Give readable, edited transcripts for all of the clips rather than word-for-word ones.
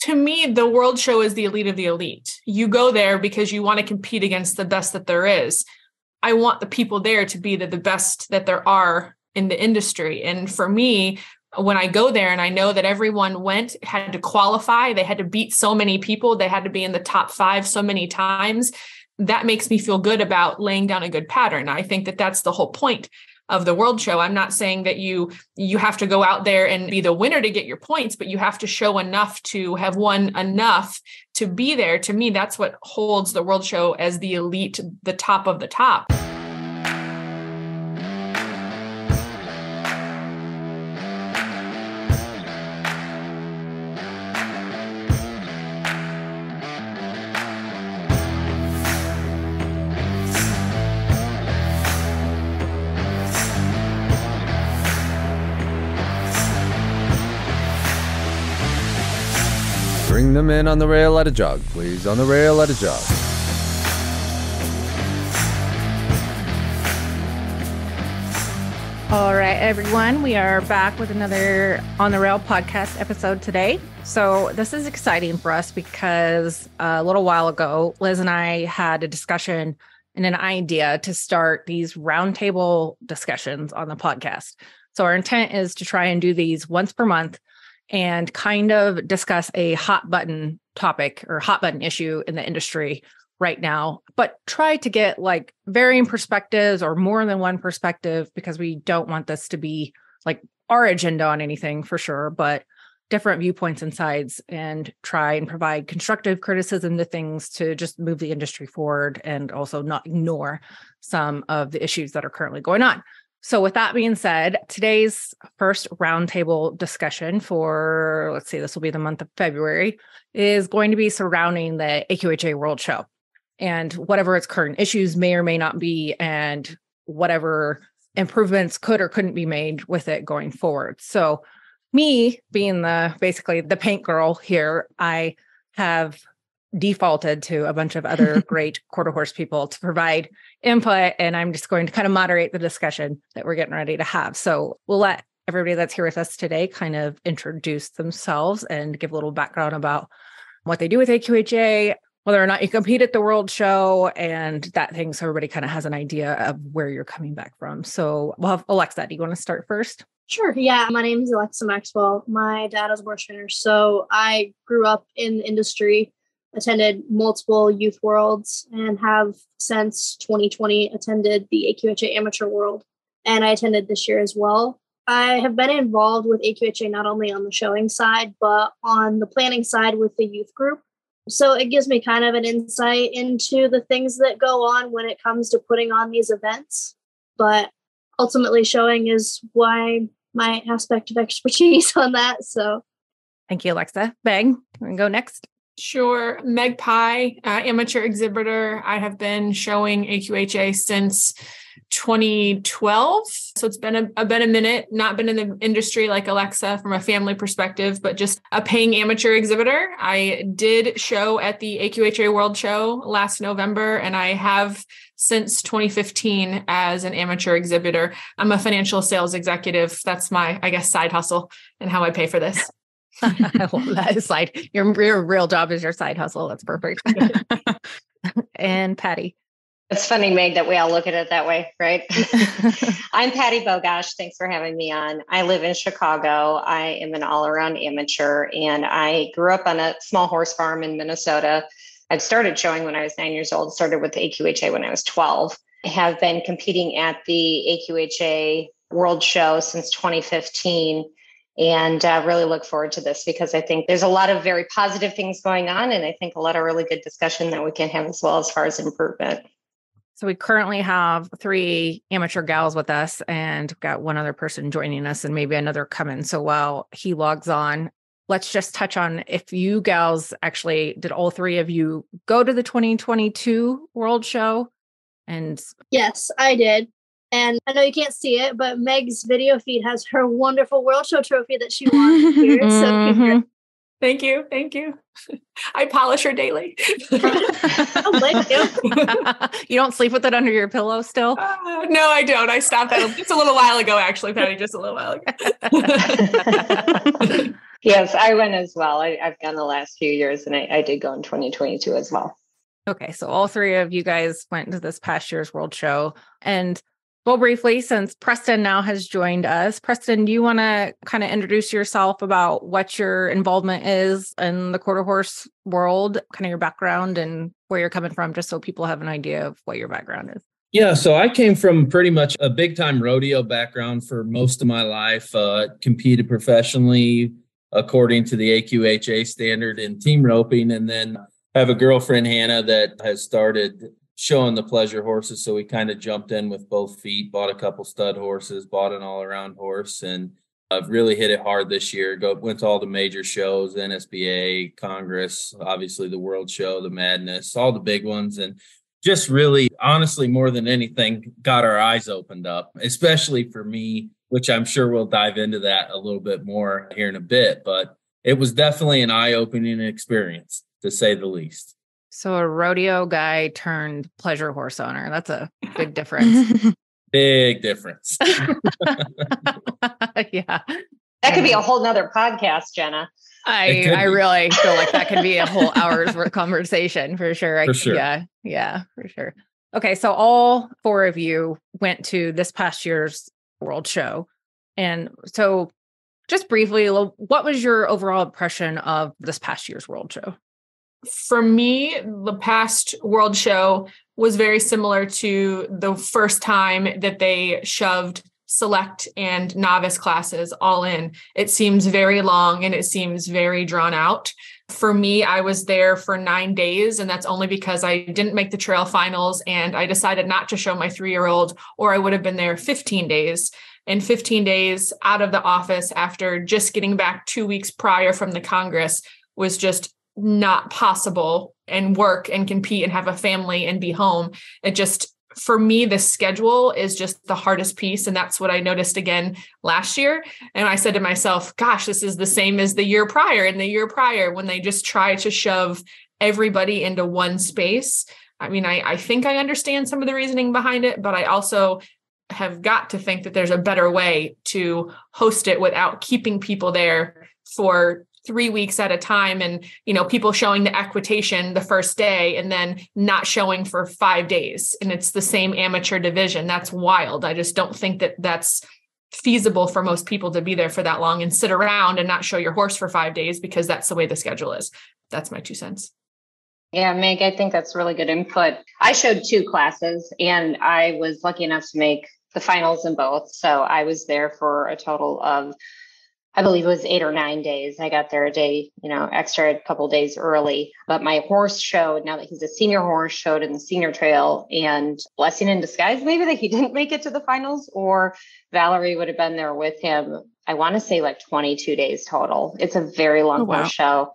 To me, the World Show is the elite of the elite. You go there because you want to compete against the best that there is. I want the people there to be the best that there are in the industry. And for me, when I go there and I know that everyone had to qualify, they had to beat so many people, they had to be in the top 5 so many times, that makes me feel good about laying down a good pattern. I think that that's the whole point of the World Show. I'm not saying that you have to go out there and be the winner to get your points, but you have to show enough to have won enough to be there. To me, that's what holds the World Show as the elite, the top of the top. Bring them in on the rail at a jog, please. On the rail at a jog. All right, everyone. We are back with another On the Rail podcast episode today. So this is exciting for us because a little while ago, Liz and I had a discussion and an idea to start these roundtable discussions on the podcast. So our intent is to try and do these once per month and kind of discuss a hot button topic or hot button issue in the industry right now, but try to get like varying perspectives or more than one perspective, because we don't want this to be like our agenda on anything for sure, but different viewpoints and sides, and try and provide constructive criticism to things to just move the industry forward and also not ignore some of the issues that are currently going on. So with that being said, today's first roundtable discussion for, let's see, this will be the month of February, is going to be surrounding the AQHA World Show and whatever its current issues may or may not be, and whatever improvements could or couldn't be made with it going forward. So me being basically the paint girl here, I have defaulted to a bunch of other great quarter horse people to provide input, and I'm just going to kind of moderate the discussion that we're getting ready to have. So we'll let everybody that's here with us today kind of introduce themselves and give a little background about what they do with AQHA, whether or not you compete at the World Show, and that thing, so everybody kind of has an idea of where you're coming back from. So we'll have Alexa. Do you want to start first? Sure. Yeah. My name is Alexa Maxwell. My dad is a horse trainer. So I grew up in the industry, attended multiple youth worlds, and have since 2020 attended the AQHA Amateur World. And I attended this year as well. I have been involved with AQHA not only on the showing side, but on the planning side with the youth group. So it gives me kind of an insight into the things that go on when it comes to putting on these events. But ultimately, showing is why my aspect of expertise on that. So thank you, Alexa. Meg, you want to go next? Sure. Meg Pye, amateur exhibitor. I have been showing AQHA since 2012. So it's been a minute, not been in the industry like Alexa from a family perspective, but just a paying amateur exhibitor. I did show at the AQHA World Show last November, and I have since 2015 as an amateur exhibitor. I'm a financial sales executive. That's my, I guess, side hustle and how I pay for this. I love that side. Your real job is your side hustle. That's perfect. And Patty. It's funny, Meg, that we all look at it that way, right? I'm Patty Bogosh. Thanks for having me on. I live in Chicago. I am an all-around amateur, and I grew up on a small horse farm in Minnesota. I started showing when I was 9 years old, started with the AQHA when I was 12. I have been competing at the AQHA World Show since 2015. And really look forward to this, because I think there's a lot of very positive things going on. And I think a lot of really good discussion that we can have as well as far as improvement. So we currently have 3 amateur gals with us, and got one other person joining us and maybe another coming. So while he logs on, let's just touch on if you gals actually, did all 3 of you go to the 2022 World Show? And yes, I did. And I know you can't see it, but Meg's video feed has her wonderful World Show trophy that she won here. So Thank you. Thank you. I polish her daily. Oh, thank you. You don't sleep with it under your pillow still? No, I don't. I stopped that just a little while ago, actually, Patty, just a little while ago. Yes, I went as well. I've gone the last few years, and I did go in 2022 as well. Okay, so all three of you guys went to this past year's World Show. And well, briefly, since Preston now has joined us, Preston, do you want to kind of introduce yourself about what your involvement is in the quarter horse world, kind of your background and where you're coming from, just so people have an idea of what your background is? Yeah, so I came from pretty much a big time rodeo background for most of my life, competed professionally according to the AQHA standard in team roping, and then have a girlfriend, Hannah, that has started showing the pleasure horses. So we kind of jumped in with both feet, bought a couple stud horses, bought an all around horse, and I've really hit it hard this year. Went to all the major shows, NSBA, Congress, obviously the World Show, the Madness, all the big ones. And just really, honestly, more than anything, got our eyes opened up, especially for me, which I'm sure we'll dive into that a little bit more here in a bit. But it was definitely an eye-opening experience, to say the least. So a rodeo guy turned pleasure horse owner. That's a big difference. Big difference. Yeah. That could be a whole nother podcast, Jenna. I really feel like that could be a whole hour's conversation for sure. For sure. Yeah, for sure. Okay, so all four of you went to this past year's World Show. And so just briefly, what was your overall impression of this past year's World Show? For me, the past World Show was very similar to the first time that they shoved select and novice classes all in. It seems very long and it seems very drawn out. For me, I was there for 9 days, and that's only because I didn't make the trail finals and I decided not to show my 3-year-old, or I would have been there 15 days. And 15 days out of the office after just getting back 2 weeks prior from the Congress was just not possible, and work and compete and have a family and be home. It just, for me, the schedule is just the hardest piece. And that's what I noticed again last year. And I said to myself, gosh, this is the same as the year prior and the year prior, when they just try to shove everybody into one space. I mean, I think I understand some of the reasoning behind it, but I also have got to think that there's a better way to host it without keeping people there for 3 weeks at a time, and, people showing the equitation the first day and then not showing for 5 days. And it's the same amateur division. That's wild. I just don't think that that's feasible for most people to be there for that long and sit around and not show your horse for 5 days, because that's the way the schedule is. That's my 2 cents. Yeah, Meg, I think that's really good input. I showed 2 classes and I was lucky enough to make the finals in both. So I was there for a total of, I believe it was 8 or 9 days. I got there a day, extra, a couple days early. But my horse showed, now that he's a senior horse, showed in the senior trail, and blessing in disguise, maybe that he didn't make it to the finals, or Valerie would have been there with him. I want to say like 22 days total. It's a very long horse show.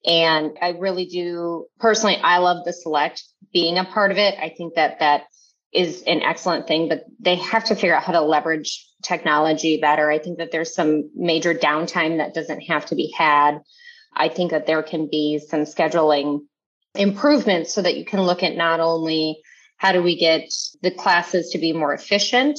And I really do, personally, I love the select being a part of it. I think that is an excellent thing, but they have to figure out how to leverage technology better. I think that there's some major downtime that doesn't have to be had. I think that there can be some scheduling improvements so that you can look at not only how do we get the classes to be more efficient,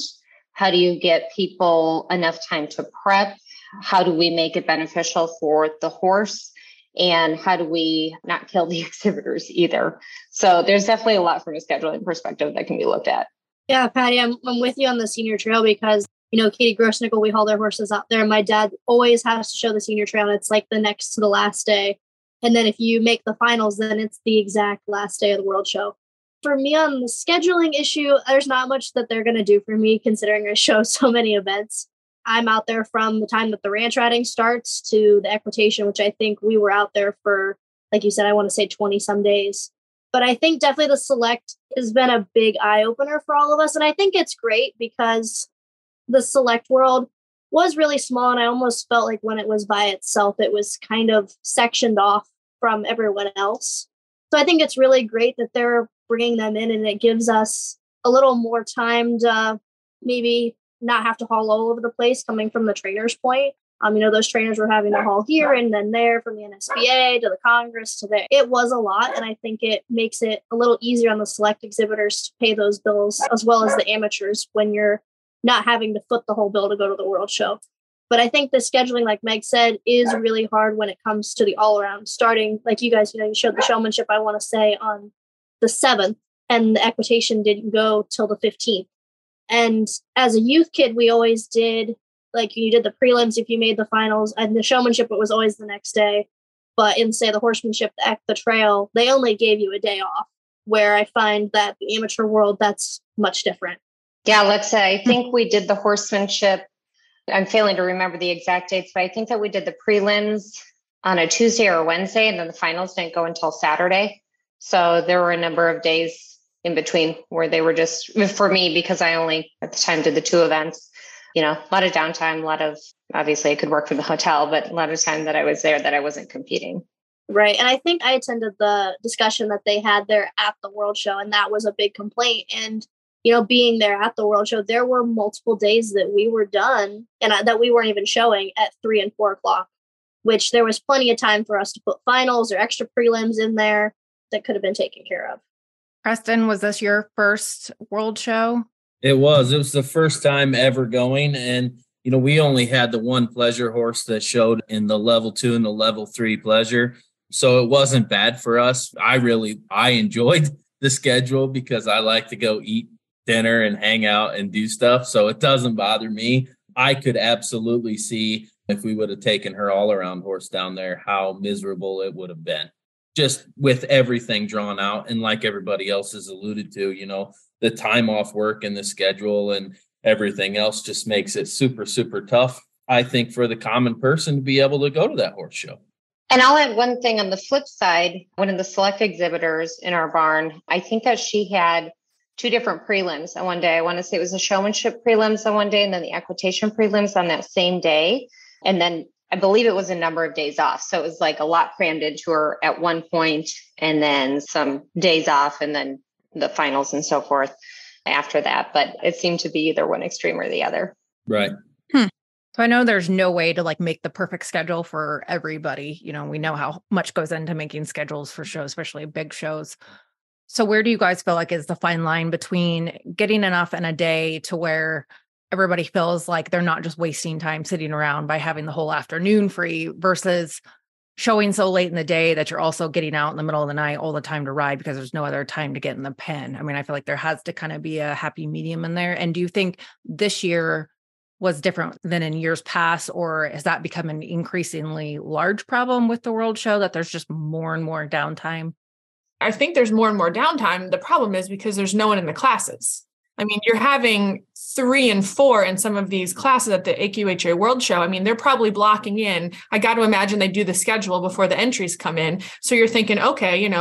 how do you get people enough time to prep, how do we make it beneficial for the horse, and how do we not kill the exhibitors either? So there's definitely a lot from a scheduling perspective that can be looked at. Yeah, Patty, I'm with you on the senior trail because, Katie Grossnickel, we haul their horses out there. My dad always has to show the senior trail. And it's like the next to the last day. And then if you make the finals, then it's the exact last day of the World Show. For me, on the scheduling issue, there's not much that they're going to do for me, considering I show so many events. I'm out there from the time that the ranch riding starts to the equitation, which I think we were out there for, like you said, I want to say 20 some days. But I think definitely the select has been a big eye opener for all of us. And I think it's great because the select world was really small. And I almost felt like when it was by itself, it was kind of sectioned off from everyone else. So I think it's really great that they're bringing them in, and it gives us a little more time to maybe not have to haul all over the place coming from the trainer's point. Those trainers were having to haul here and then there, from the NSBA to the Congress to there. It was a lot. And I think it makes it a little easier on the select exhibitors to pay those bills, as well as the amateurs, when you're not having to foot the whole bill to go to the World Show. But I think the scheduling, like Meg said, is really hard when it comes to the all around. Starting, like you guys, you showed the showmanship, I want to say, on the 7th, and the equitation didn't go till the 15th. And as a youth kid, we always did, like, you did the prelims if you made the finals, and the showmanship, it was always the next day. But in, say, the horsemanship, the trail, they only gave you a day off, where I find that the amateur world, that's much different. Yeah, let's say, I think we did the horsemanship. I'm failing to remember the exact dates, but I think that we did the prelims on a Tuesday or a Wednesday, and then the finals didn't go until Saturday. So there were a number of days in between where they were just, for me, because I only at the time did the 2 events, a lot of downtime, a lot of, obviously I could work from the hotel, but a lot of time that I was there that I wasn't competing. Right. And I think I attended the discussion that they had there at the World Show, and that was a big complaint. And being there at the World Show, there were multiple days that we were done and that we weren't even showing at 3 and 4 o'clock, which there was plenty of time for us to put finals or extra prelims in there that could have been taken care of. Preston, was this your first World Show? It was the first time ever going. And, we only had the one pleasure horse that showed in the level 2 and the level 3 pleasure. So it wasn't bad for us. I enjoyed the schedule because I like to go eat dinner and hang out and do stuff. So it doesn't bother me. I could absolutely see if we would have taken her all around horse down there, how miserable it would have been just with everything drawn out. And like everybody else has alluded to, the time off work and the schedule and everything else just makes it super, super tough, I think, for the common person to be able to go to that horse show. And I'll add one thing on the flip side. One of the select exhibitors in our barn, I think that she had 2 different prelims on one day. I want to say it was the showmanship prelims on one day and then the equitation prelims on that same day. And then I believe it was a number of days off. So it was like a lot crammed into her at one point, and then some days off, and then the finals and so forth after that. But it seemed to be either one extreme or the other. Right. So I know there's no way to make the perfect schedule for everybody. We know how much goes into making schedules for shows, especially big shows. So where do you guys feel like is the fine line between getting enough in a day to where everybody feels like they're not just wasting time sitting around by having the whole afternoon free versus showing so late in the day that you're also getting out in the middle of the night all the time to ride because there's no other time to get in the pen? I mean, I feel like there has to kind of be a happy medium in there. And do you think this year was different than in years past, or has that become an increasingly large problem with the World Show that there's just more and more downtime? I think there's more and more downtime. The problem is because there's no one in the classes. I mean, you're having 3 and 4 in some of these classes at the AQHA World Show. I mean, they're probably blocking in. I got to imagine they do the schedule before the entries come in. So you're thinking, okay,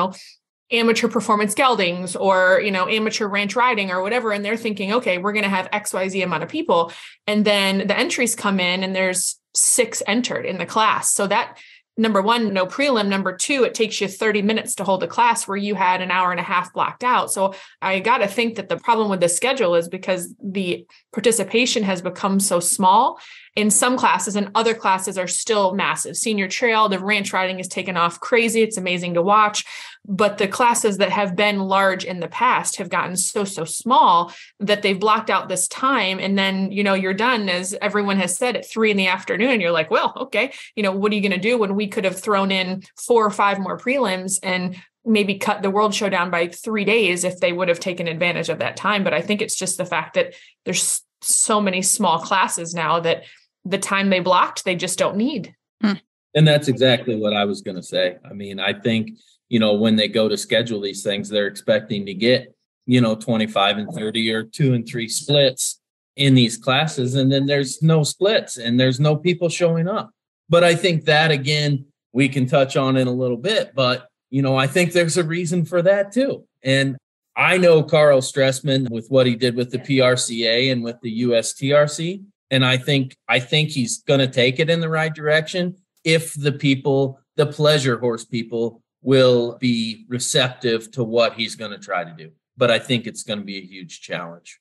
amateur performance geldings or, amateur ranch riding or whatever. And they're thinking, okay, we're going to have XYZ amount of people. And then the entries come in and there's 6 entered in the class. So that, number one, no prelim. Number 2, it takes you 30 minutes to hold a class where you had an hour and a half blocked out. So I got to think that the problem with the schedule is because the participation has become so small in some classes, and other classes are still massive. Senior trail, the ranch riding is taken off crazy. It's amazing to watch. But the classes that have been large in the past have gotten so small that they've blocked out this time. And then, you're done, as everyone has said, at 3 p.m. And you're like, well, okay, what are you going to do when we could have thrown in 4 or 5 more prelims and maybe cut the World Show down by 3 days if they would have taken advantage of that time? But I think it's just the fact that there's so many small classes now that the time they blocked, they just don't need. And that's exactly what I was going to say. I mean, I think, when they go to schedule these things, they're expecting to get, 25 and 30 or 2 and 3 splits in these classes. And then there's no splits and there's no people showing up. But I think that, again, we can touch on in a little bit. But, I think there's a reason for that, too. And I know Carl Stressman with what he did with the PRCA and with the USTRC. And I think he's going to take it in the right direction if the pleasure horse people will be receptive to what he's going to try to do. But I think it's going to be a huge challenge.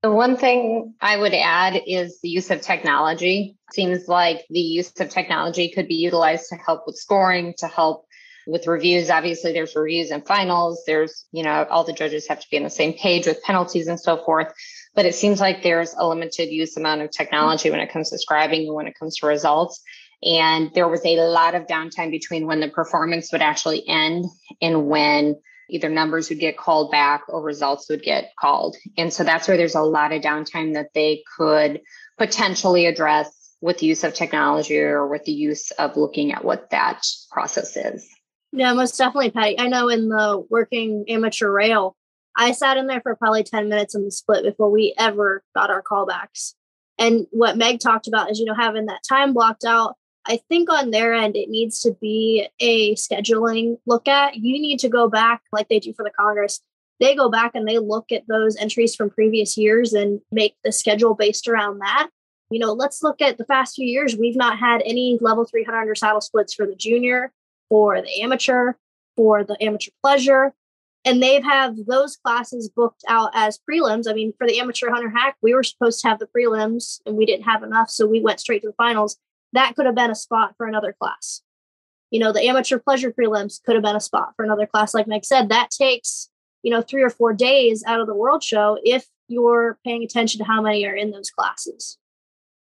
The one thing I would add is the use of technology. Seems like the use of technology could be utilized to help with scoring, to help with reviews. Obviously, there's reviews and finals. There's, all the judges have to be on the same page with penalties and so forth. but it seems like there's a limited use amount of technology when it comes to scribing and when it comes to results. And there was a lot of downtime between when the performance would actually end and when either numbers would get called back or results would get called. And so that's where there's a lot of downtime that they could potentially address with the use of technology or with the use of looking at what that process is. Yeah, most definitely, Patty. I know in the working amateur rail, I sat in there for probably 10 minutes in the split before we ever got our callbacks. And what Meg talked about is, having that time blocked out. I think on their end, it needs to be a scheduling look at. You need to go back like they do for the Congress. They go back and they look at those entries from previous years and make the schedule based around that. Let's look at the past few years. We've not had any level 300 saddle splits for the junior, for the amateur, for the amateur pleasure. And they've have those classes booked out as prelims. I mean, for the amateur hunter hack, we were supposed to have the prelims and we didn't have enough. So we went straight to the finals. That could have been a spot for another class. The amateur pleasure prelims could have been a spot for another class. Like Meg said, that takes, 3 or 4 days out of the world show if you're paying attention to how many are in those classes.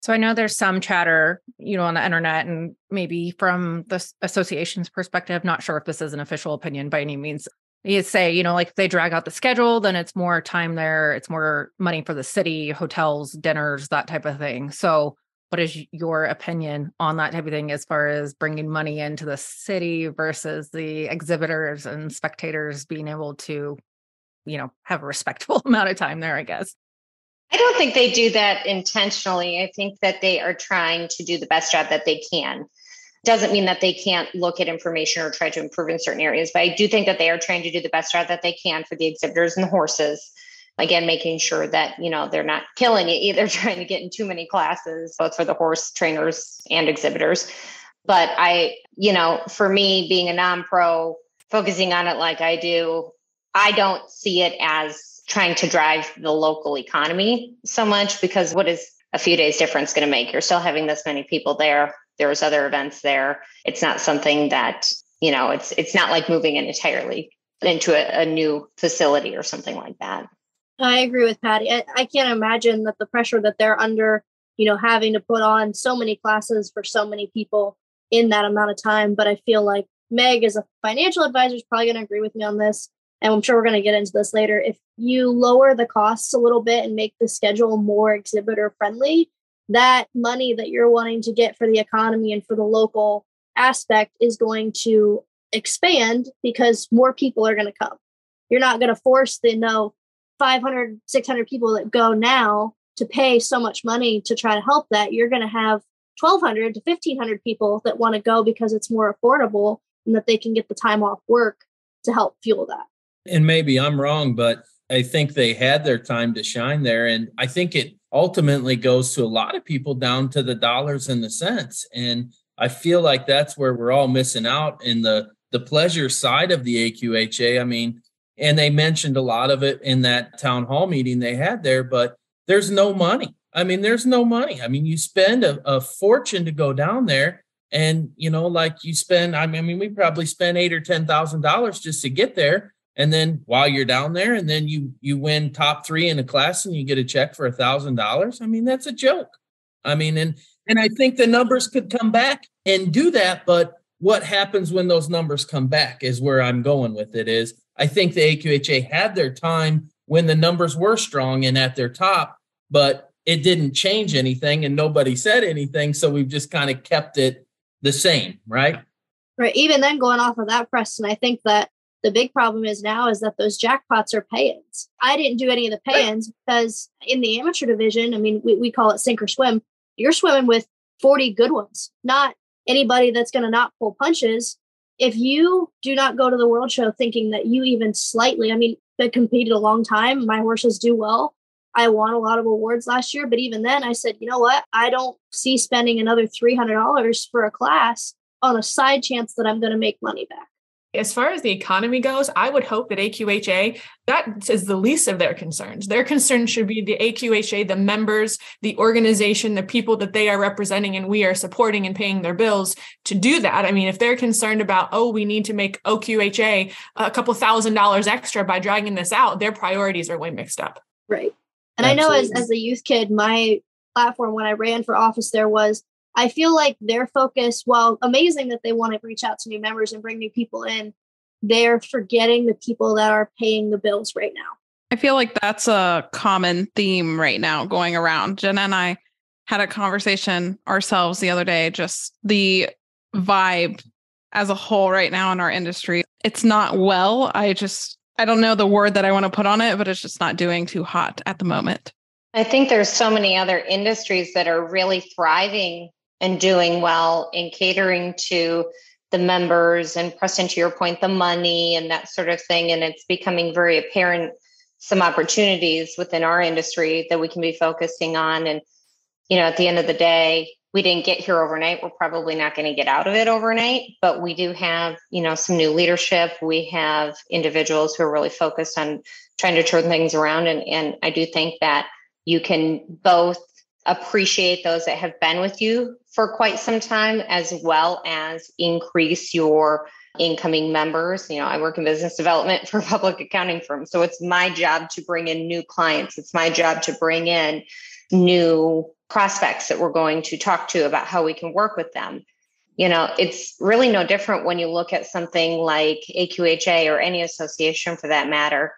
So I know there's some chatter, on the internet and maybe from the association's perspective, not sure if this is an official opinion by any means. You say, like if they drag out the schedule, then it's more time there. It's more money for the city, hotels, dinners, that type of thing. So what is your opinion on that type of thing as far as bringing money into the city versus the exhibitors and spectators being able to, have a respectable amount of time there, I guess? I don't think they do that intentionally. I think that they are trying to do the best job that they can. Doesn't mean that they can't look at information or try to improve in certain areas, but I do think that they are trying to do the best job that they can for the exhibitors and the horses. Again, making sure that, they're not killing you either, trying to get in too many classes, both for the horse trainers and exhibitors. But for me, being a non-pro, focusing on it like I do, I don't see it as trying to drive the local economy so much, because what is a few days difference going to make? You're still having this many people there. There's other events there. It's not something that, it's not like moving in entirely into a new facility or something like that. I agree with Patty. I can't imagine that the pressure that they're under, having to put on so many classes for so many people in that amount of time. But I feel like Meg, as a financial advisor, is probably going to agree with me on this. And I'm sure we're going to get into this later. If you lower the costs a little bit and make the schedule more exhibitor friendly, that money that you're wanting to get for the economy and for the local aspect is going to expand because more people are going to come. You're not going to force the 500, 600 people that go now to pay so much money to try to help that. You're going to have 1,200 to 1,500 people that want to go because it's more affordable and that they can get the time off work to help fuel that. And maybe I'm wrong, but I think they had their time to shine there. And I think it ultimately goes to a lot of people down to the dollars and the cents. And I feel like that's where we're all missing out in the pleasure side of the AQHA. I mean, and they mentioned a lot of it in that town hall meeting they had there, but there's no money. There's no money. You spend a fortune to go down there and, like you spend, we probably spend $8,000 or $10,000 just to get there. And then while you're down there and then you win top 3 in a class and you get a check for $1,000. That's a joke. And I think the numbers could come back and do that. But what happens when those numbers come back is where I'm going with it is I think the AQHA had their time when the numbers were strong and at their top, but it didn't change anything and nobody said anything. So we've just kind of kept it the same, right? Right. Even then, going off of that, Preston, I think that the big problem is now that those jackpots are pay-ins. I didn't do any of the pay-ins because in the amateur division, we call it sink or swim. You're swimming with 40 good ones, not anybody that's going to not pull punches. If you do not go to the World Show thinking that you even slightly, I competed a long time. My horses do well. I won a lot of awards last year, but even then I said, you know what? I don't see spending another $300 for a class on a side chance that I'm going to make money back. As far as the economy goes, I would hope that AQHA, that is the least of their concerns. Their concern should be the AQHA, the members, the organization, the people that they are representing and we are supporting and paying their bills to do that. If they're concerned about, we need to make AQHA a couple $1,000s extra by dragging this out, their priorities are way mixed up. Right. And Absolutely. I know as a youth kid, my platform when I ran for office there was, I feel like their focus, while amazing that they want to reach out to new members and bring new people in, they're forgetting the people that are paying the bills right now. I feel like that's a common theme right now going around. Jenna and I had a conversation ourselves the other day, just the vibe as a whole right now in our industry. It's not well. I don't know the word that I want to put on it, but it's just not doing too hot at the moment. I think there's so many other industries that are really thriving and doing well in catering to the members and, Preston, to your point, the money and that sort of thing. And it's becoming very apparent some opportunities within our industry that we can be focusing on. And, at the end of the day, we didn't get here overnight. We're probably not going to get out of it overnight, but we do have, some new leadership. We have individuals who are really focused on trying to turn things around. And I do think that you can both appreciate those that have been with you for quite some time, as well as increase your incoming members. I work in business development for a public accounting firm. So it's my job to bring in new clients. It's my job to bring in new prospects that we're going to talk to about how we can work with them. It's really no different when you look at something like AQHA or any association for that matter.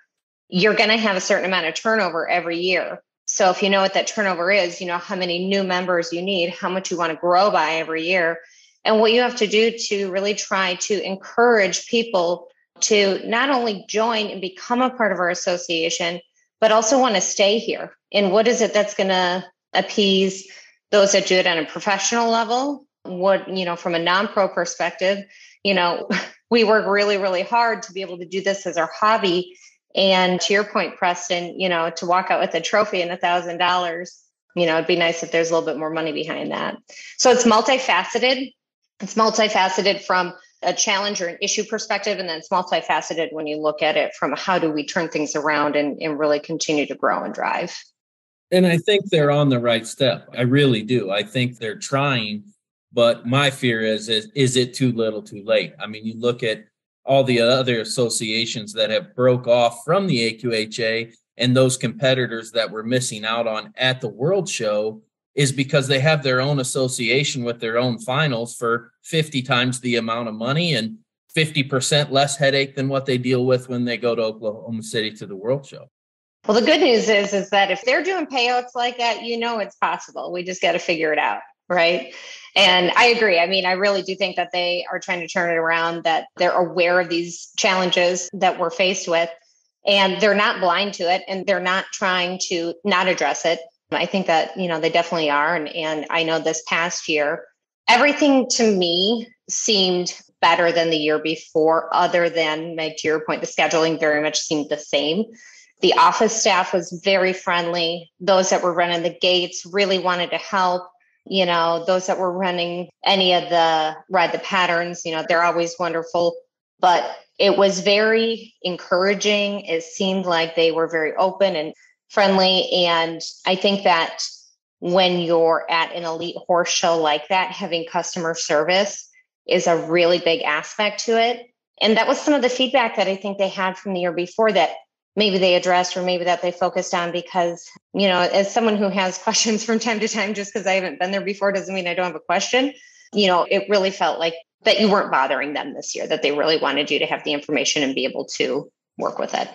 You're going to have a certain amount of turnover every year. So if you know what that turnover is, how many new members you need, how much you want to grow by every year, and what you have to do to really try to encourage people to not only join and become a part of our association, but also want to stay here. And what is it that's going to appease those that do it on a professional level? What, from a non-pro perspective, we work really, really hard to be able to do this as our hobby. And to your point, Preston, to walk out with a trophy and $1,000, it'd be nice if there's a little bit more money behind that. So it's multifaceted. It's multifaceted from a challenge or an issue perspective, and then it's multifaceted when you look at it from how do we turn things around and really continue to grow and drive. And I think they're on the right step. I really do. I think they're trying, but my fear is it too little too late? I mean, you look at all the other associations that have broke off from the AQHA, and those competitors that we're missing out on at the World Show is because they have their own association with their own finals for 50 times the amount of money and 50% less headache than what they deal with when they go to Oklahoma City to the World Show. Well, the good news is that if they're doing payouts like that, it's possible. We just got to figure it out, right? And I agree. I mean, I really do think that they are trying to turn it around, that they're aware of these challenges that we're faced with, and they're not blind to it, and they're not trying to not address it. I think that, they definitely are. And I know this past year, everything to me seemed better than the year before, other than, Meg, to your point, the scheduling very much seemed the same. The office staff was very friendly. Those that were running the gates really wanted to help. Those that were running any of the ride the patterns, they're always wonderful. But it was very encouraging. It seemed like they were very open and friendly. And I think that when you're at an elite horse show like that, having customer service is a really big aspect to it. And that was some of the feedback that I think they had from the year before that maybe they addressed, or maybe that they focused on, because, as someone who has questions from time to time, just because I haven't been there before doesn't mean I don't have a question. It really felt like that you weren't bothering them this year, that they really wanted you to have the information and be able to work with it.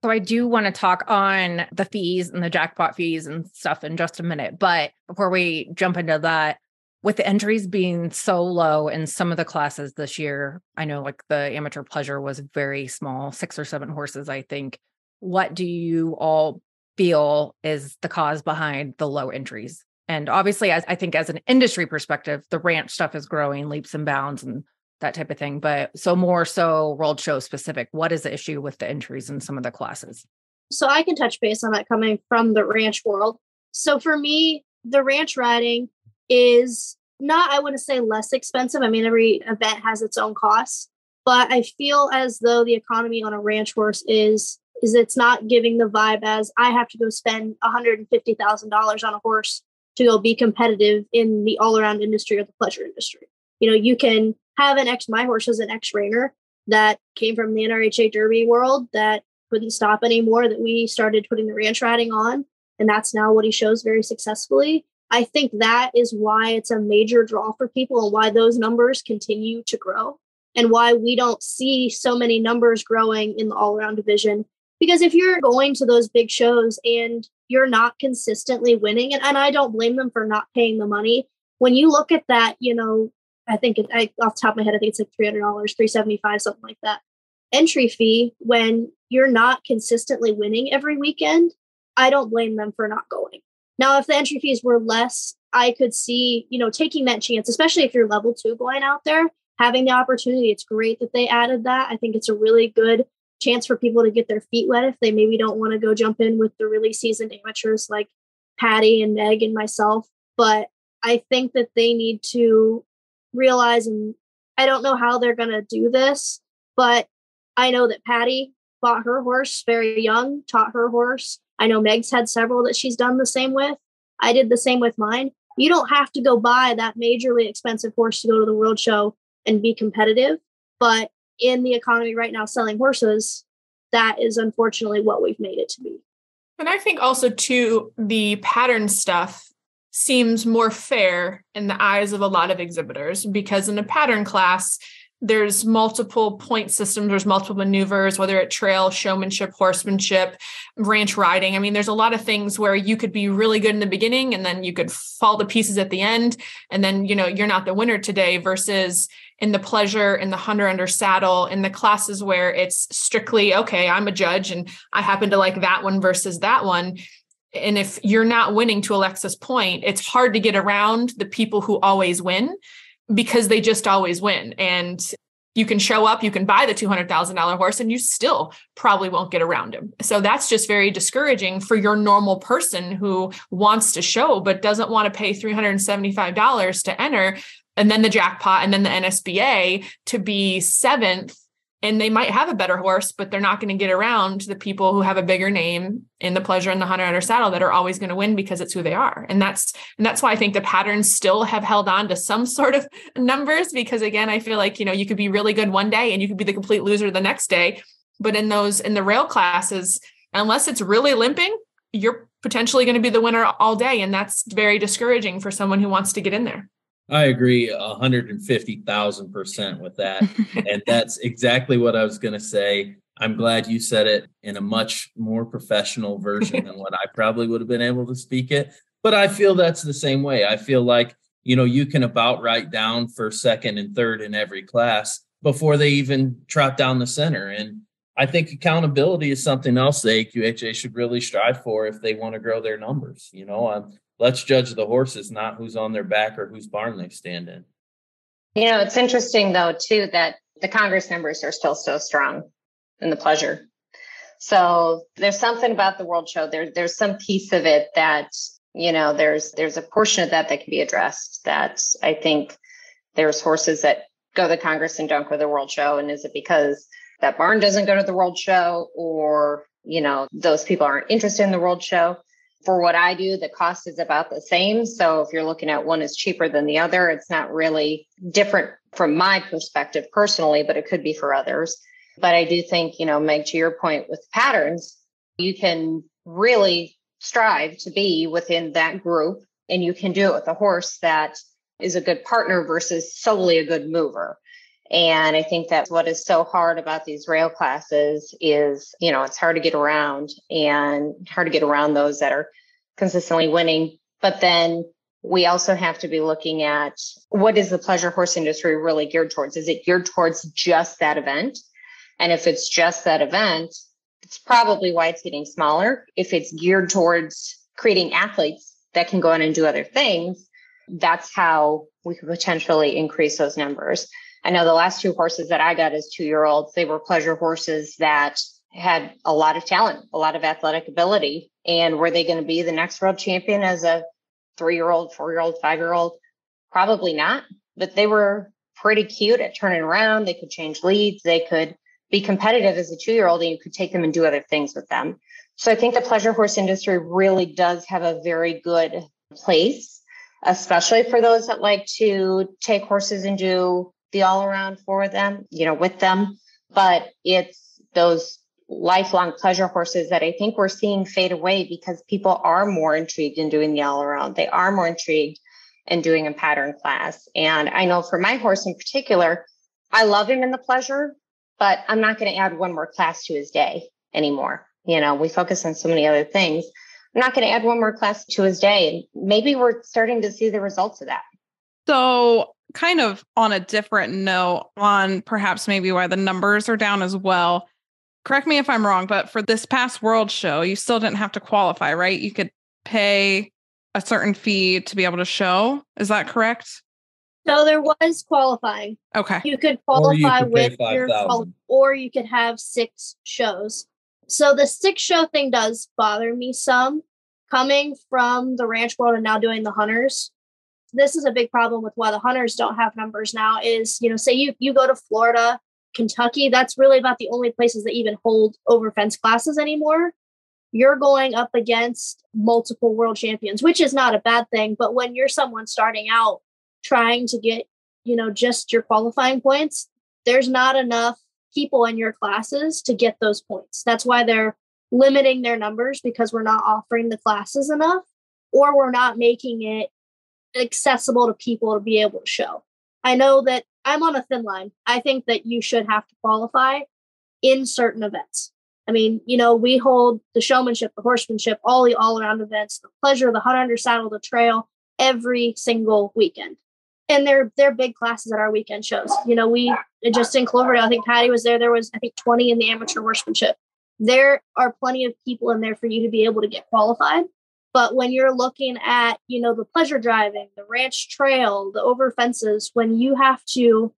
So I do want to talk on the fees and the jackpot fees and stuff in just a minute. But before we jump into that, with the entries being so low in some of the classes this year, I know like the amateur pleasure was very small, 6 or 7 horses, I think. What do you all feel is the cause behind the low entries? And obviously, as an industry perspective, the ranch stuff is growing leaps and bounds and that type of thing. But more so World Show specific, what is the issue with the entries in some of the classes? So I can touch base on that coming from the ranch world. So for me, the ranch riding is not, I wouldn't say less expensive. I mean, every event has its own costs, but I feel as though the economy on a ranch horse is it's not giving the vibe as I have to go spend $150,000 on a horse to go be competitive in the all-around industry or the pleasure industry. You can have my horse is an ex-reiner that came from the NRHA Derby world that couldn't stop anymore, that we started putting the ranch riding on. And that's now what he shows very successfully. I think that is why it's a major draw for people and why those numbers continue to grow and why we don't see so many numbers growing in the all-around division. Because if you're going to those big shows and you're not consistently winning, and I don't blame them for not paying the money, when you look at that, I think off the top of my head, I think it's like $300, $375, something like that. Entry fee, when you're not consistently winning every weekend, I don't blame them for not going. Now, if the entry fees were less, I could see, taking that chance, especially if you're level 2 going out there, having the opportunity. It's great that they added that. I think it's a really good chance for people to get their feet wet if they maybe don't want to go jump in with the really seasoned amateurs like Patty and Meg and myself. But I think that they need to realize, and I don't know how they're going to do this, but I know that Patty bought her horse very young, taught her horse. I know Meg's had several that she's done the same with. I did the same with mine. You don't have to go buy that majorly expensive horse to go to the World Show and be competitive. But in the economy right now, selling horses, that is unfortunately what we've made it to be. And I think also, too, the pattern stuff seems more fair in the eyes of a lot of exhibitors, because in a pattern class, there's multiple point systems, there's multiple maneuvers, whether it's trail, showmanship, horsemanship, ranch riding. I mean, there's a lot of things where you could be really good in the beginning and then you could fall to pieces at the end. And then, you're not the winner today, versus in the pleasure, in the hunter under saddle, in the classes where it's strictly, okay, I'm a judge and I happen to like that one versus that one. And if you're not winning, to Alexa's point, it's hard to get around the people who always win, because they just always win. And you can show up, you can buy the $200,000 horse, and you still probably won't get around him. So that's just very discouraging for your normal person who wants to show, but doesn't want to pay $375 to enter, and then the jackpot, and then the NSBA to be 7th. And they might have a better horse, but they're not going to get around the people who have a bigger name in the pleasure and the hunter under saddle that are always going to win because it's who they are. And that's why I think the patterns still have held on to some sort of numbers, because again, I feel like, you could be really good one day and you could be the complete loser the next day. But in the rail classes, unless it's really limping, you're potentially going to be the winner all day. And that's very discouraging for someone who wants to get in there. I agree 150,000% with that. And that's exactly what I was going to say. I'm glad you said it in a much more professional version than what I probably would have been able to speak it. But I feel that's the same way. I feel like, you can about write down for second and third in every class before they even trot down the center. And I think accountability is something else the AQHA should really strive for if they want to grow their numbers. Let's judge the horses, not who's on their back or whose barn they stand in. It's interesting, though, too, that the Congress numbers are still so strong in the pleasure. So there's something about the World Show. There's some piece of it that, there's a portion of that can be addressed. That I think there's horses that go to the Congress and don't go to the World Show. And is it because that barn doesn't go to the World Show, or, those people aren't interested in the World Show? For what I do, the cost is about the same. So if you're looking at one is cheaper than the other, it's not really different from my perspective personally, but it could be for others. But I do think, Meg, to your point with patterns, you can really strive to be within that group, and you can do it with a horse that is a good partner versus solely a good mover. And I think that's what is so hard about these rail classes is, it's hard to get around those that are consistently winning. But then we also have to be looking at, what is the pleasure horse industry really geared towards? Is it geared towards just that event? And if it's just that event, it's probably why it's getting smaller. If it's geared towards creating athletes that can go in and do other things, that's how we could potentially increase those numbers. I know the last 2 horses that I got as 2-year-olds, they were pleasure horses that had a lot of talent, a lot of athletic ability. And were they going to be the next world champion as a 3-year-old, 4-year-old, 5-year-old? Probably not. But they were pretty cute at turning around. They could change leads. They could be competitive as a 2-year-old, and you could take them and do other things with them. So I think the pleasure horse industry really does have a very good place, especially for those that like to take horses and do the all around for them, with them. But it's those lifelong pleasure horses that I think we're seeing fade away because people are more intrigued in doing the all around. They are more intrigued in doing a pattern class. And I know for my horse in particular, I love him in the pleasure, but I'm not going to add one more class to his day anymore. We focus on so many other things. I'm not going to add one more class to his day. And maybe we're starting to see the results of that. So kind of on a different note on perhaps maybe why the numbers are down as well. Correct me if I'm wrong, but for this past World Show, you still didn't have to qualify, right? You could pay a certain fee to be able to show. Is that correct? So there was qualifying. Okay. You could qualify with your, $5,000. or you could have 6 shows. So the 6 show thing does bother me some. Coming from the ranch world and now doing the hunters, this is a big problem with why the hunters don't have numbers now is, say you go to Florida, Kentucky, that's really about the only places that even hold over fence classes anymore. You're going up against multiple world champions, which is not a bad thing. But when you're someone starting out trying to get, just your qualifying points, there's not enough people in your classes to get those points. That's why they're limiting their numbers, because we're not offering the classes enough, or we're not making it accessible to people to be able to show. I know that I'm on a thin line. I think that you should have to qualify in certain events. I mean, we hold the showmanship, the horsemanship, all the all-around events, the pleasure, the hunt under saddle, the trail, every single weekend. And they're big classes at our weekend shows. We just in Cloverdale, I think Patty was there. There was, I think, 20 in the amateur horsemanship. There are plenty of people in there for you to be able to get qualified. But when you're looking at, the pleasure driving, the ranch trail, the over fences, when you have to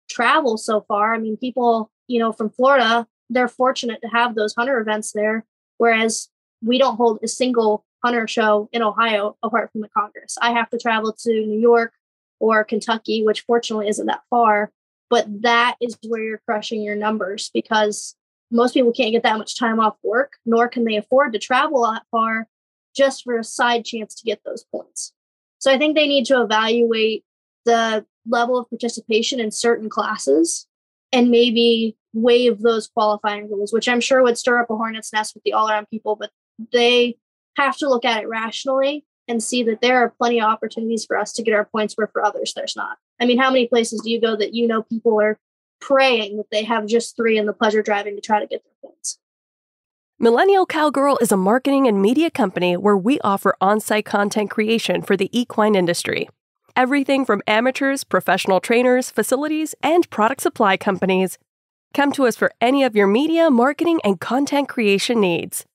travel so far, I mean, people, from Florida, they're fortunate to have those hunter events there, whereas we don't hold a single hunter show in Ohio apart from the Congress. I have to travel to New York or Kentucky, which fortunately isn't that far, but that is where you're crushing your numbers, because most people can't get that much time off work, nor can they afford to travel that far just for a side chance to get those points. So I think they need to evaluate the level of participation in certain classes and maybe waive those qualifying rules, which I'm sure would stir up a hornet's nest with the all-around people, but they have to look at it rationally and see that there are plenty of opportunities for us to get our points where for others there's not. I mean, how many places do you go that people are praying that they have just 3 in the pleasure driving to try to get their points? Millennial Cowgirl is a marketing and media company where we offer on-site content creation for the equine industry. Everything from amateurs, professional trainers, facilities, and product supply companies. Come to us for any of your media, marketing, and content creation needs.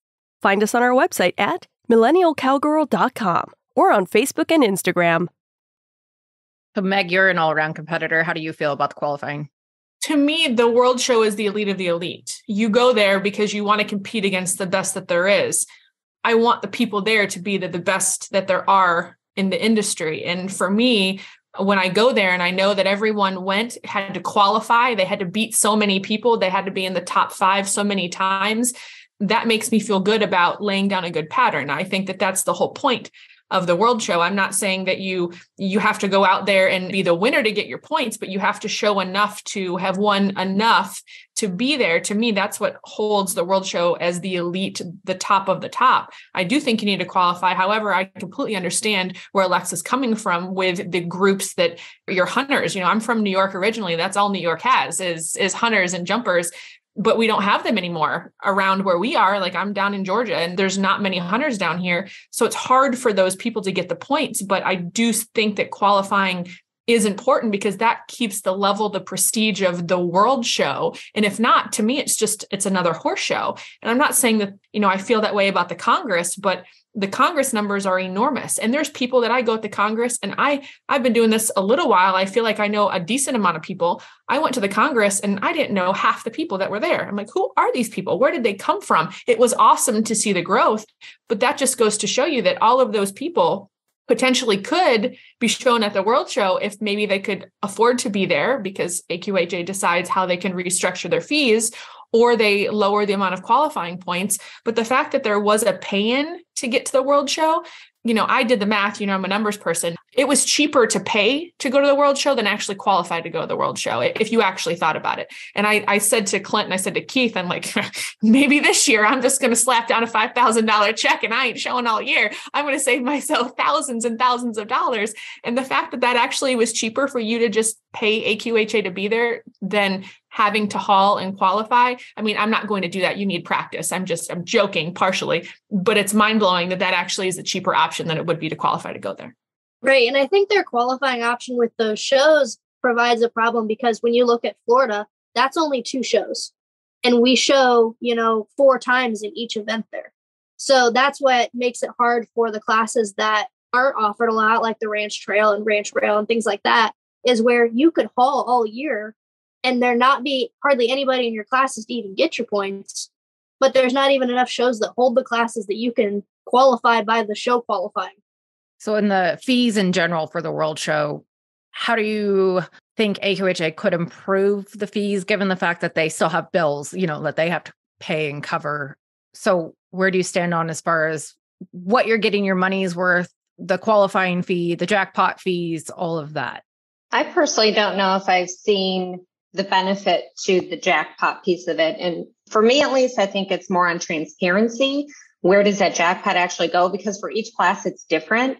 Find us on our website at millennialcowgirl.com or on Facebook and Instagram. So Meg, you're an all-around competitor. How do you feel about the qualifying? To me, the World Show is the elite of the elite. You go there because you want to compete against the best that there is. I want the people there to be the best that there are in the industry. And for me, when I go there and I know that everyone had to qualify, they had to beat so many people, they had to be in the top 5 so many times, that makes me feel good about laying down a good pattern. I think that that's the whole point of the World Show. I'm not saying that you have to go out there and be the winner to get your points, but you have to show enough to have won enough to be there. To me, that's what holds the World Show as the elite, the top of the top. I do think you need to qualify. However, I completely understand where Alexa's coming from with the groups that you're hunters. I'm from New York originally. That's all New York has is hunters and jumpers. But we don't have them anymore around where we are. Like, I'm down in Georgia and there's not many hunters down here. So it's hard for those people to get the points. But I do think that qualifying is important because that keeps the level, the prestige of the World Show. And if not, to me, it's another horse show. And I'm not saying that, I feel that way about the Congress, but the Congress numbers are enormous. And there's people that I go at the Congress, and I've been doing this a little while. I feel like I know a decent amount of people. I went to the Congress and I didn't know half the people that were there. I'm like, who are these people? Where did they come from? It was awesome to see the growth, but that just goes to show you that all of those people potentially could be shown at the World Show if maybe they could afford to be there because AQHA decides how they can restructure their fees, or they lower the amount of qualifying points. But the fact that there was a pay-in to get to the World Show, I did the math, I'm a numbers person. it was cheaper to pay to go to the World Show than actually qualify to go to the World Show, if you actually thought about it. And I said to Clint and I said to Keith, I'm like, maybe this year I'm just going to slap down a $5,000 check and I ain't showing all year. I'm going to save myself thousands and thousands of dollars. And the fact that that actually was cheaper for you to just pay AQHA to be there than having to haul and qualify. I mean, I'm not going to do that. You need practice. I'm joking partially, but it's mind blowing that actually is a cheaper option than it would be to qualify to go there. Right. And I think their qualifying option with those shows provides a problem because when you look at Florida, that's only 2 shows. And we show, 4 times in each event there. So that's what makes it hard for the classes that aren't offered a lot, like the ranch trail and ranch rail and things like that, is where you could haul all year and there not be hardly anybody in your classes to even get your points. But there's not even enough shows that hold the classes that you can qualify by the show qualifying. So in the fees in general for the World Show, how do you think AQHA could improve the fees given the fact that they still have bills, that they have to pay and cover? So where do you stand on as far as what you're getting your money's worth, the qualifying fee, the jackpot fees, all of that? I personally don't know if I've seen the benefit to the jackpot piece of it. And for me, at least, I think it's more on transparency. Where does that jackpot actually go? Because for each class, it's different.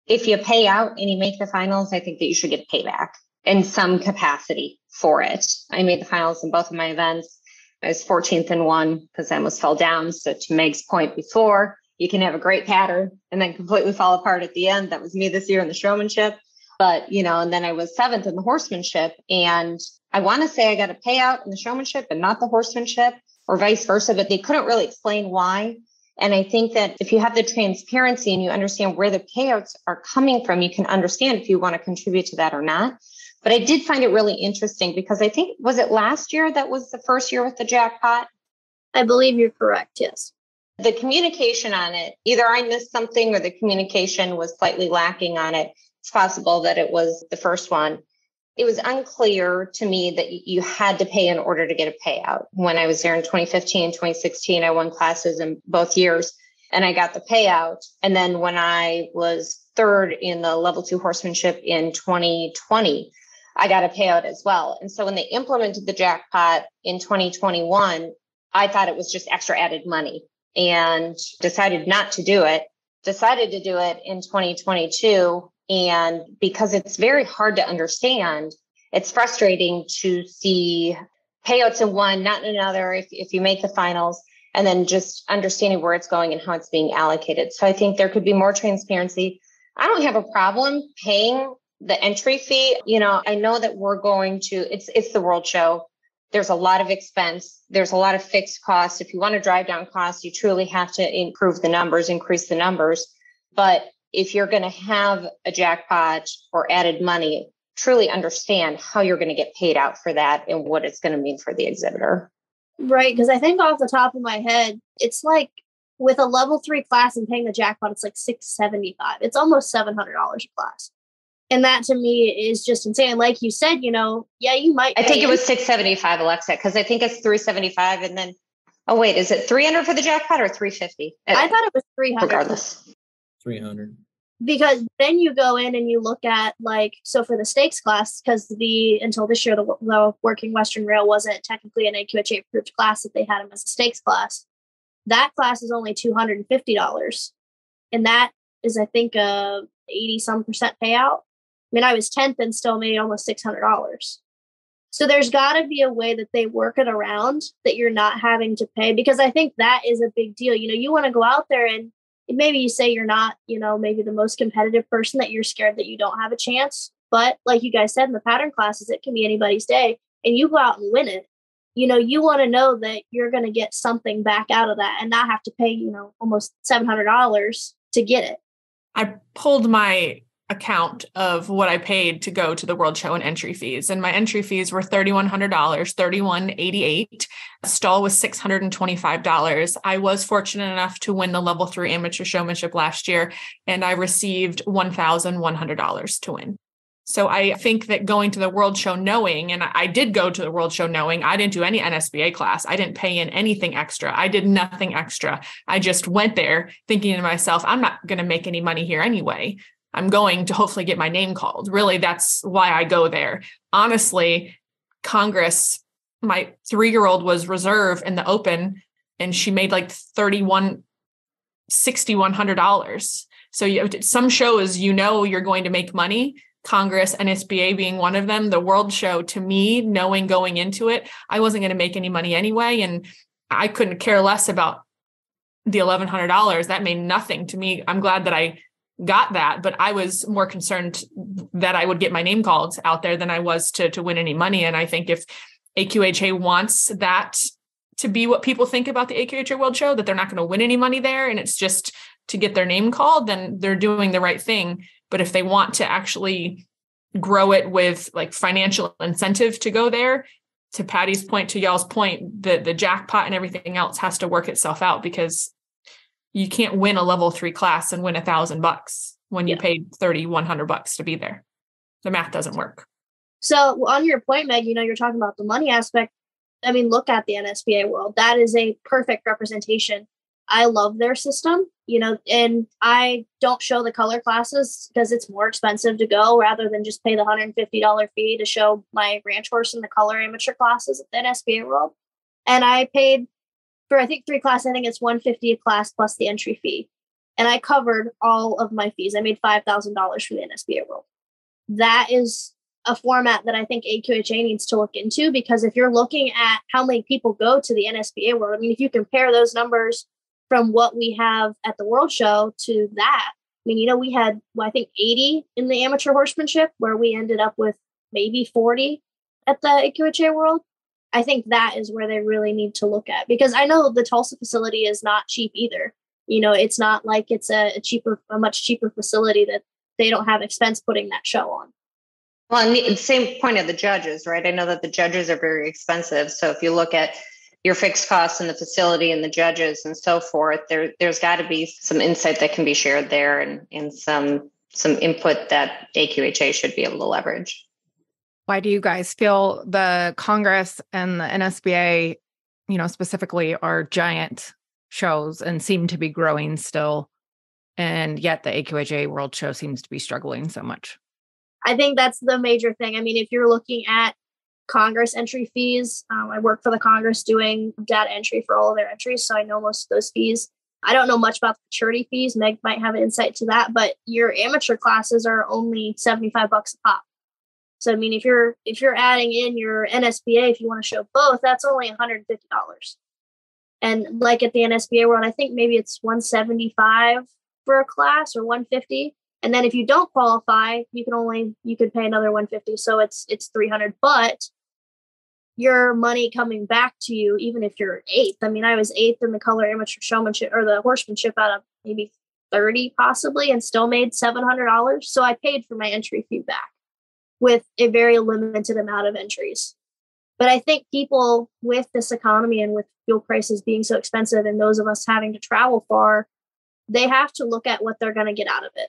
If you pay out and you make the finals, I think that you should get payback in some capacity for it. I made the finals in both of my events. I was 14th in one because I almost fell down. So to Meg's point before, you can have a great pattern and then completely fall apart at the end. That was me this year in the showmanship. But, and then I was 7th in the horsemanship. And I want to say I got a payout in the showmanship and not the horsemanship, or vice versa, but they couldn't really explain why. And I think that if you have the transparency and you understand where the payouts are coming from, you can understand if you want to contribute to that or not. But I did find it really interesting because I think, was it last year that was the first year with the jackpot? I believe you're correct, yes. The communication on it, either I missed something or the communication was slightly lacking on it. It's possible that it was the first one. It was unclear to me that you had to pay in order to get a payout. When I was there in 2015 and 2016, I won classes in both years and I got the payout. And then when I was 3rd in the level 2 horsemanship in 2020, I got a payout as well. And so when they implemented the jackpot in 2021, I thought it was just extra added money and decided not to do it. Decided to do it in 2022. And because it's very hard to understand, it's frustrating to see payouts in one, not in another, if you make the finals, and then just understanding where it's going and how it's being allocated. So I think there could be more transparency. I don't have a problem paying the entry fee. I know that we're going to, it's the World Show. There's a lot of expense. There's a lot of fixed costs. If you want to drive down costs, you truly have to improve the numbers, increase the numbers. But if you're going to have a jackpot or added money, truly understand how you're going to get paid out for that and what it's going to mean for the exhibitor. Right. Because I think off the top of my head, it's like with a level 3 class and paying the jackpot, it's like $675. It's almost $700 a class. And that to me is just insane. Like you said, yeah, you might. I think it was $675, Alexa, because I think it's $375. And then, oh, wait, is it $300 for the jackpot or $350? I thought it was $300. Regardless. $300. Because then you go in and you look at so for the stakes class, because until this year, the Working Western Rail wasn't technically an AQHA approved class that they had them as a stakes class. That class is only $250. And that is, I think, a 80-some% payout. I mean, I was 10th and still made almost $600. So there's got to be a way that they work it around that you're not having to pay, because I think that is a big deal. You want to go out there and maybe you say you're not, maybe the most competitive person, that you're scared that you don't have a chance. But like you guys said in the pattern classes, it can be anybody's day and you go out and win it. You want to know that you're going to get something back out of that and not have to pay, almost $700 to get it. I pulled my account of what I paid to go to the World Show and entry fees. And my entry fees were $3,100, $3,188. Stall was $625. I was fortunate enough to win the level 3 amateur showmanship last year, and I received $1,100 to win. So I think that going to the World Show knowing, and I did go to the World Show knowing I didn't do any NSBA class. I didn't pay in anything extra. I did nothing extra. I just went there thinking to myself, I'm not going to make any money here anyway. I'm going to hopefully get my name called. Really, that's why I go there. Honestly, Congress, my 3-year-old was reserve in the open and she made like $6,100. So some shows, you're going to make money. Congress, NSBA being one of them. The World Show, to me, knowing going into it, I wasn't going to make any money anyway. And I couldn't care less about the $1,100. That made nothing to me. I'm glad that I got that, but I was more concerned that I would get my name called out there than I was to win any money. And I think if AQHA wants that to be what people think about the AQHA World Show, that they're not going to win any money there and it's just to get their name called, then they're doing the right thing. But if they want to actually grow it with like financial incentive to go there, to Patty's point, to y'all's point, the jackpot and everything else has to work itself out, because you can't win a level 3 class and win $1,000 when you paid $3,100 to be there. The math doesn't work. So on your point, Meg, you're talking about the money aspect. I mean, look at the NSBA World. That is a perfect representation. I love their system, and I don't show the color classes because it's more expensive to go rather than just pay the $150 fee to show my ranch horse in the color amateur classes at the NSBA World. And I paid for, I think, 3 classes. I think it's $150 a class plus the entry fee. And I covered all of my fees. I made $5,000 for the NSBA World. That is a format that I think AQHA needs to look into, because if you're looking at how many people go to the NSBA World, I mean, if you compare those numbers from what we have at the World Show to that, I mean, we had, I think 80 in the amateur horsemanship, where we ended up with maybe 40 at the AQHA World. I think that is where they really need to look at, because I know the Tulsa facility is not cheap either. It's not like it's a much cheaper facility that they don't have expense putting that show on. Well, and the same point of the judges, right? I know that the judges are very expensive. So if you look at your fixed costs in the facility and the judges and so forth, there's got to be some insight that can be shared there, and some input that AQHA should be able to leverage. Why do you guys feel the Congress and the NSBA, specifically, are giant shows and seem to be growing still, and yet the AQHA World Show seems to be struggling so much? I think that's the major thing. I mean, if you're looking at Congress entry fees, I work for the Congress doing data entry for all of their entries, so I know most of those fees. I don't know much about the maturity fees. Meg might have insight to that, but your amateur classes are only $75 a pop. So, I mean, if you're adding in your NSBA, if you want to show both, that's only $150. And like at the NSBA World, I think maybe it's $175 for a class or $150. And then if you don't qualify, you could pay another $150. So it's $300, but your money coming back to you, even if you're 8th. I mean, I was 8th in the color amateur showmanship or the horsemanship out of maybe 30 possibly, and still made $700. So I paid for my entry fee back with a very limited amount of entries. But I think people, with this economy and with fuel prices being so expensive and those of us having to travel far, they have to look at what they're going to get out of it.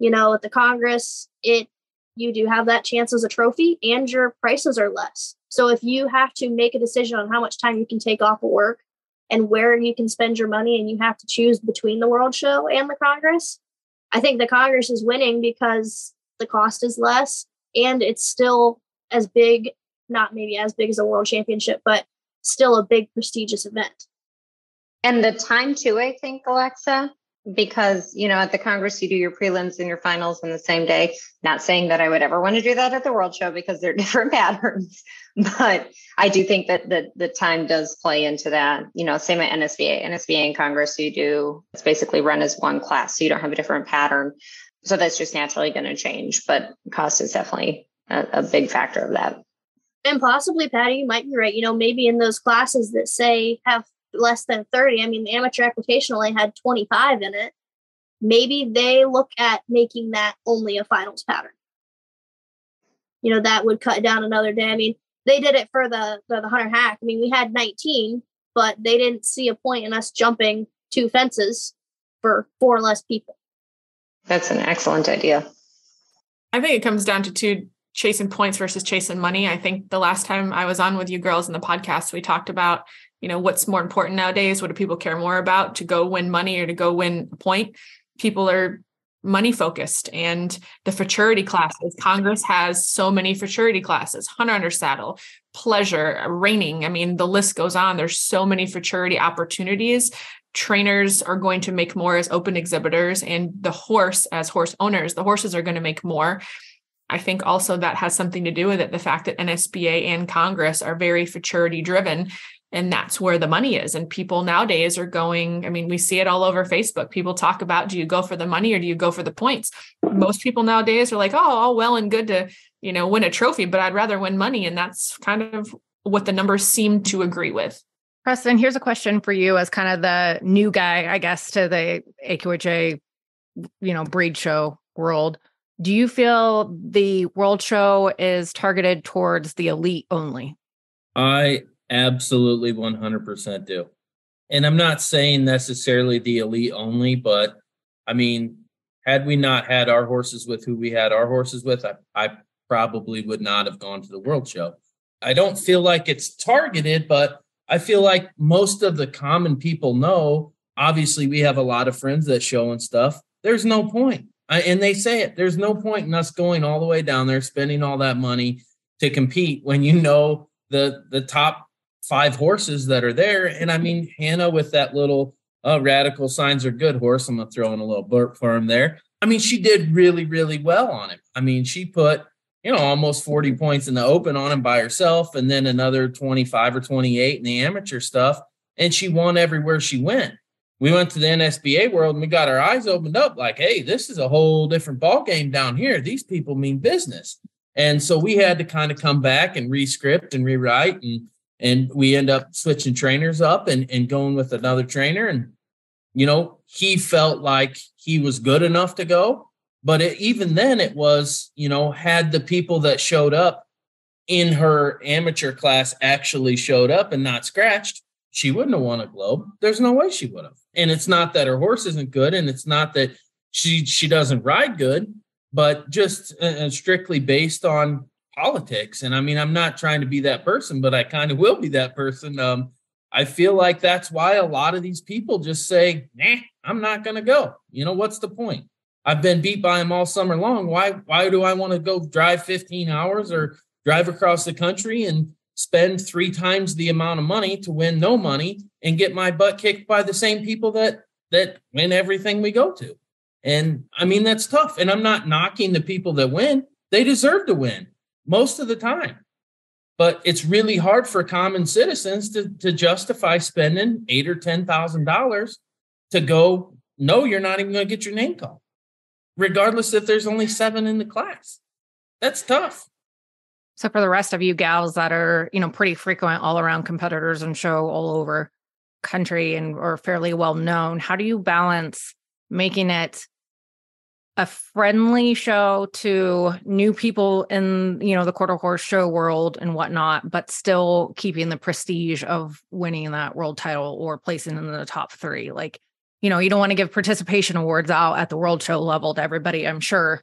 At the Congress, you do have that chance as a trophy, and your prices are less. So if you have to make a decision on how much time you can take off of work and where you can spend your money, and you have to choose between the World Show and the Congress, I think the Congress is winning because the cost is less, and it's still as big, not maybe as big as a World Championship, but still a big prestigious event. And the time too, I think, Alexa, because, at the Congress, you do your prelims and your finals on the same day. Not saying that I would ever want to do that at the World Show, because they're different patterns. But I do think that the time does play into that. Same at NSBA. NSBA and Congress, it's basically run as one class. So you don't have a different pattern. So that's just naturally going to change. But cost is definitely a big factor of that. And possibly, Patty, you might be right. Maybe in those classes that say have less than 30. I mean, the amateur equitation only had 25 in it. Maybe they look at making that only a finals pattern. That would cut down another day. I mean, they did it for the hunter hack. I mean, we had 19, but they didn't see a point in us jumping 2 fences for 4 less people. That's an excellent idea. I think it comes down to chasing points versus chasing money. I think the last time I was on with you girls in the podcast, we talked about, what's more important nowadays? What do people care more about, to go win money or to go win a point? People are money focused, and the futurity classes. Congress has so many futurity classes, hunter under saddle, pleasure, reining. I mean, the list goes on. There's so many futurity opportunities. Trainers are going to make more as open exhibitors, and the horse as horse owners, the horses are going to make more. I think also that has something to do with it. The fact that NSBA and Congress are very futurity driven, and that's where the money is. And people nowadays are going, I mean, we see it all over Facebook. People talk about, do you go for the money or do you go for the points? Most people nowadays are like, oh, all well and good to, win a trophy, but I'd rather win money. And that's kind of what the numbers seem to agree with. Preston, here's a question for you as kind of the new guy, I guess, to the AQHA, breed show world. Do you feel the World Show is targeted towards the elite only? I absolutely 100% do. And I'm not saying necessarily the elite only, but I mean, had we not had our horses with who we had our horses with, I probably would not have gone to the World Show. I don't feel like it's targeted, but I feel like most of the common people know, obviously we have a lot of friends that show and stuff. There's no point. And they say it, there's no point in us going all the way down there, spending all that money to compete when the top 5 horses that are there. And I mean, Hannah with that little Radical Signs Are Good horse, I'm going to throw in a little burp for him there. I mean, she did really, really well on him. I mean, she put, almost 40 points in the open on him by herself, and then another 25 or 28 in the amateur stuff. And she won everywhere she went. We went to the NSBA world and we got our eyes opened up like, hey, this is a whole different ball game down here. These people mean business. And so we had to kind of come back and re-script and rewrite. And we end up switching trainers up and going with another trainer. And, he felt like he was good enough to go. But even then it was, had the people that showed up in her amateur class actually showed up and not scratched, she wouldn't have won a Globe. There's no way she would have. And it's not that her horse isn't good, and it's not that she doesn't ride good, but just strictly based on politics. And I mean, I'm not trying to be that person, but I kind of will be that person. I feel like that's why a lot of these people just say, nah, I'm not going to go. What's the point? I've been beat by them all summer long. Why do I want to go drive 15 hours or drive across the country and spend 3 times the amount of money to win no money and get my butt kicked by the same people that win everything we go to? And I mean, that's tough. And I'm not knocking the people that win. They deserve to win most of the time. But it's really hard for common citizens to justify spending $8,000 or $10,000 to go, no, you're not even going to get your name called, regardless if there's only 7 in the class. That's tough. So for the rest of you gals that are, pretty frequent all around competitors and show all over country and are fairly well known, how do you balance making it a friendly show to new people in, the quarter horse show world and whatnot, but still keeping the prestige of winning that world title or placing in the top 3? Like, you don't want to give participation awards out at the world show level to everybody, I'm sure.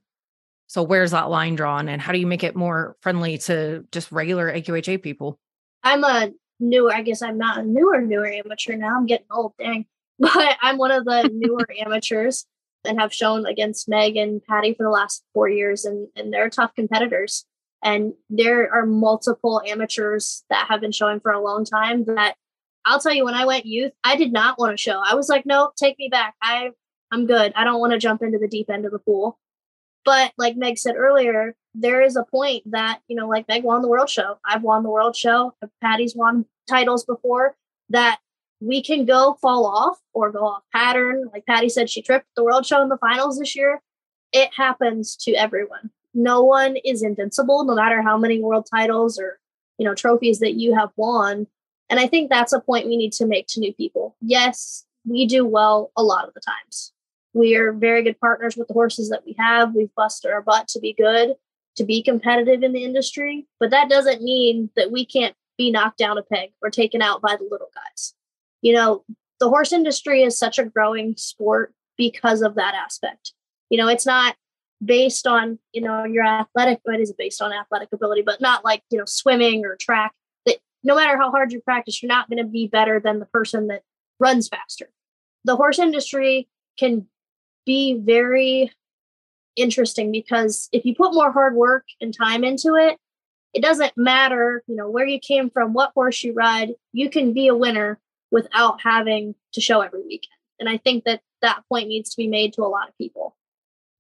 So where's that line drawn, and how do you make it more friendly to just regular AQHA people? I'm a newer, I guess I'm not a newer amateur now. I'm getting old, dang. But I'm one of the newer amateurs and have shown against Meg and Patty for the last 4 years. And they're tough competitors. And there are multiple amateurs that have been showing for a long time that I'll tell you, when I went youth, I did not want to show. I was like, no, take me back. I'm good. I don't want to jump into the deep end of the pool. But like Meg said earlier, there is a point that, like Meg won the world show. I've won the world show. Patty's won titles before, that we can go fall off or go off pattern. Like Patty said, she tripped the world show in the finals this year. It happens to everyone. No one is invincible, no matter how many world titles or, trophies that you have won. And I think that's a point we need to make to new people. Yes, we do well a lot of the times. We are very good partners with the horses that we have. We've busted our butt to be good, to be competitive in the industry. But that doesn't mean that we can't be knocked down a peg or taken out by the little guys. The horse industry is such a growing sport because of that aspect. It's not based on, your athletic, but it is based on athletic ability, but not like, swimming or track, that no matter how hard you practice, you're not going to be better than the person that runs faster. The horse industry can be very interesting because if you put more hard work and time into it, it doesn't matter, where you came from, what horse you ride, you can be a winner without having to show every weekend. And I think that point needs to be made to a lot of people.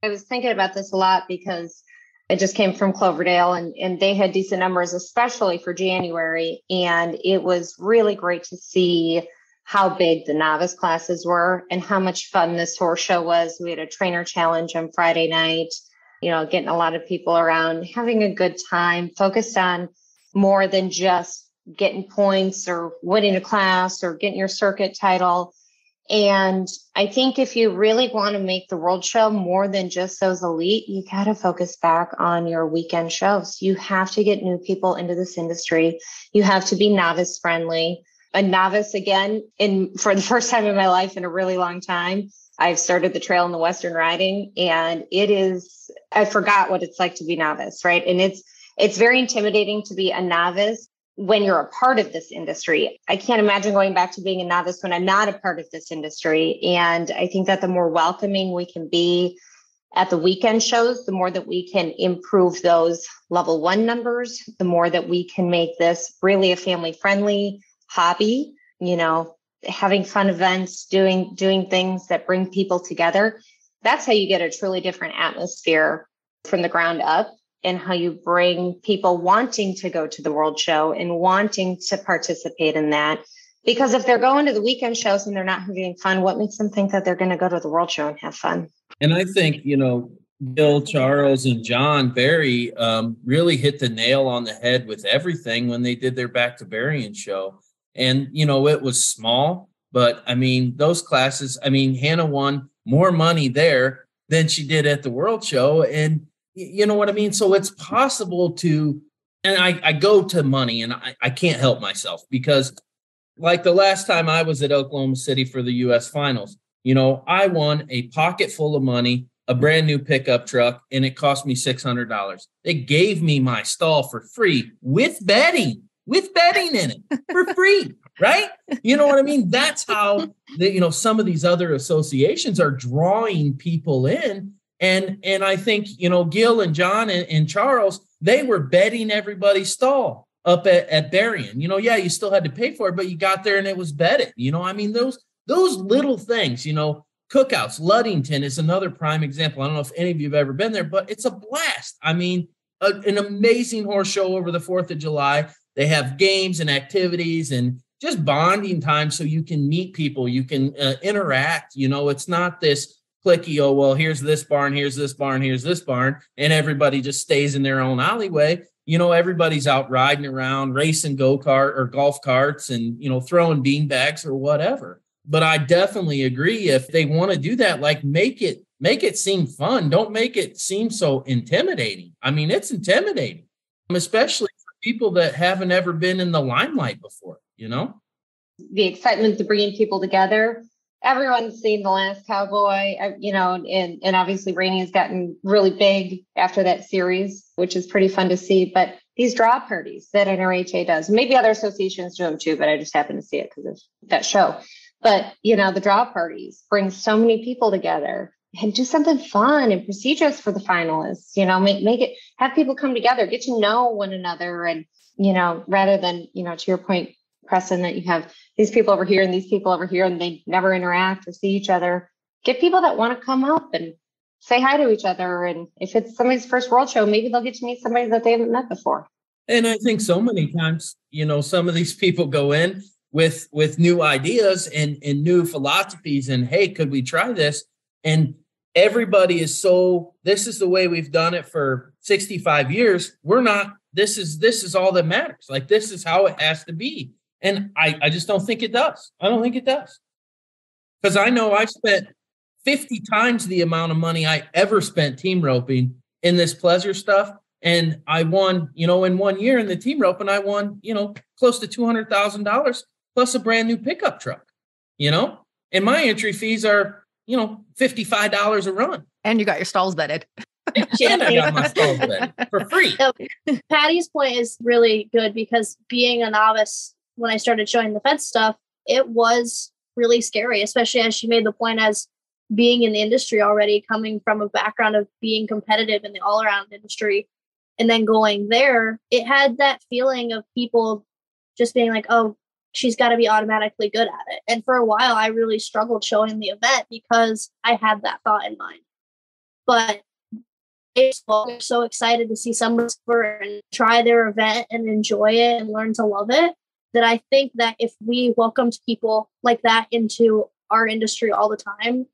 I was thinking about this a lot because I just came from Cloverdale and they had decent numbers, especially for January. And it was really great to see how big the novice classes were and how much fun this horse show was. We had a trainer challenge on Friday night, getting a lot of people around, having a good time, focused on more than just getting points or winning a class or getting your circuit title. And I think if you really want to make the World Show more than just those elite, you got to focus back on your weekend shows. You have to get new people into this industry. You have to be novice friendly. A novice, again, for the first time in my life in a really long time, I've started the trail in the Western riding, and I forgot what it's like to be novice, right? And it's very intimidating to be a novice when you're a part of this industry. I can't imagine going back to being a novice when I'm not a part of this industry. And I think that the more welcoming we can be at the weekend shows, the more that we can improve those level 1 numbers, the more that we can make this really a family friendly hobby, having fun events, doing things that bring people together. That's how you get a truly different atmosphere from the ground up, and how you bring people wanting to go to the World Show and wanting to participate in that. Because if they're going to the weekend shows and they're not having fun, what makes them think that they're going to go to the World Show and have fun? And I think, Bill, Charles, and John Barry really hit the nail on the head with everything when they did their Back to Berrien show. And, it was small, but those classes, Hannah won more money there than she did at the World Show. And you know what I mean? So it's possible to, and I go to money and I can't help myself because like the last time I was at Oklahoma City for the US finals, I won a pocket full of money, a brand new pickup truck, and it cost me $600. They gave me my stall for free with betting in it for free, right? You know what I mean? That's how some of these other associations are drawing people in. And I think, Gil and John and Charles, they were betting everybody's stall up at Berrien. You still had to pay for it, but you got there and it was betted. Those little things, cookouts. Ludington is another prime example. I don't know if any of you have ever been there, but it's a blast. An amazing horse show over the 4th of July. They have games and activities and just bonding time so you can meet people. You can interact. It's not this clicky, oh, well, here's this barn, here's this barn, here's this barn, and everybody just stays in their own alleyway. Everybody's out riding around, racing go-kart or golf carts and, throwing bean bags or whatever. But I definitely agree if they want to do that, like make it seem fun. Don't make it seem so intimidating. It's intimidating, especially for people that haven't ever been in the limelight before, The excitement to bringing people together. Everyone's seen The Last Cowboy, and obviously Rainey has gotten really big after that series, which is pretty fun to see. But these draw parties that NRHA does, maybe other associations do them too, but I just happen to see it because of that show. But, the draw parties bring so many people together and do something fun and prestigious for the finalists, make it, have people come together, get to know one another. And, rather than, to your point, Preston, that you have these people over here and these people over here and they never interact or see each other. Get people that want to come up and say hi to each other. And if it's somebody's first World Show, maybe they'll get to meet somebody that they haven't met before. And I think so many times, some of these people go in with new ideas and new philosophies and, hey, could we try this? And everybody is this is the way we've done it for 65 years. We're not, this is all that matters. Like, this is how it has to be. And I just don't think it does. I don't think it does. Because I know I've spent 50 times the amount of money I ever spent team roping in this pleasure stuff. And I won, in 1 year in the team rope, and I won, close to $200,000 plus a brand new pickup truck, and my entry fees are, $55 a run. And you got your stalls vetted. And I got my stalls vetted for free. So, Patty's point is really good because being a novice, when I started showing the fence stuff, it was really scary, especially as she made the point as being in the industry already, coming from a background of being competitive in the all around industry, and then going there, it had that feeling of people just being like, oh, she's got to be automatically good at it. And for a while, I really struggled showing the event because I had that thought in mind. But I'm so excited to see someone and try their event and enjoy it and learn to love it, that I think that if we welcomed people like that into our industry all the time,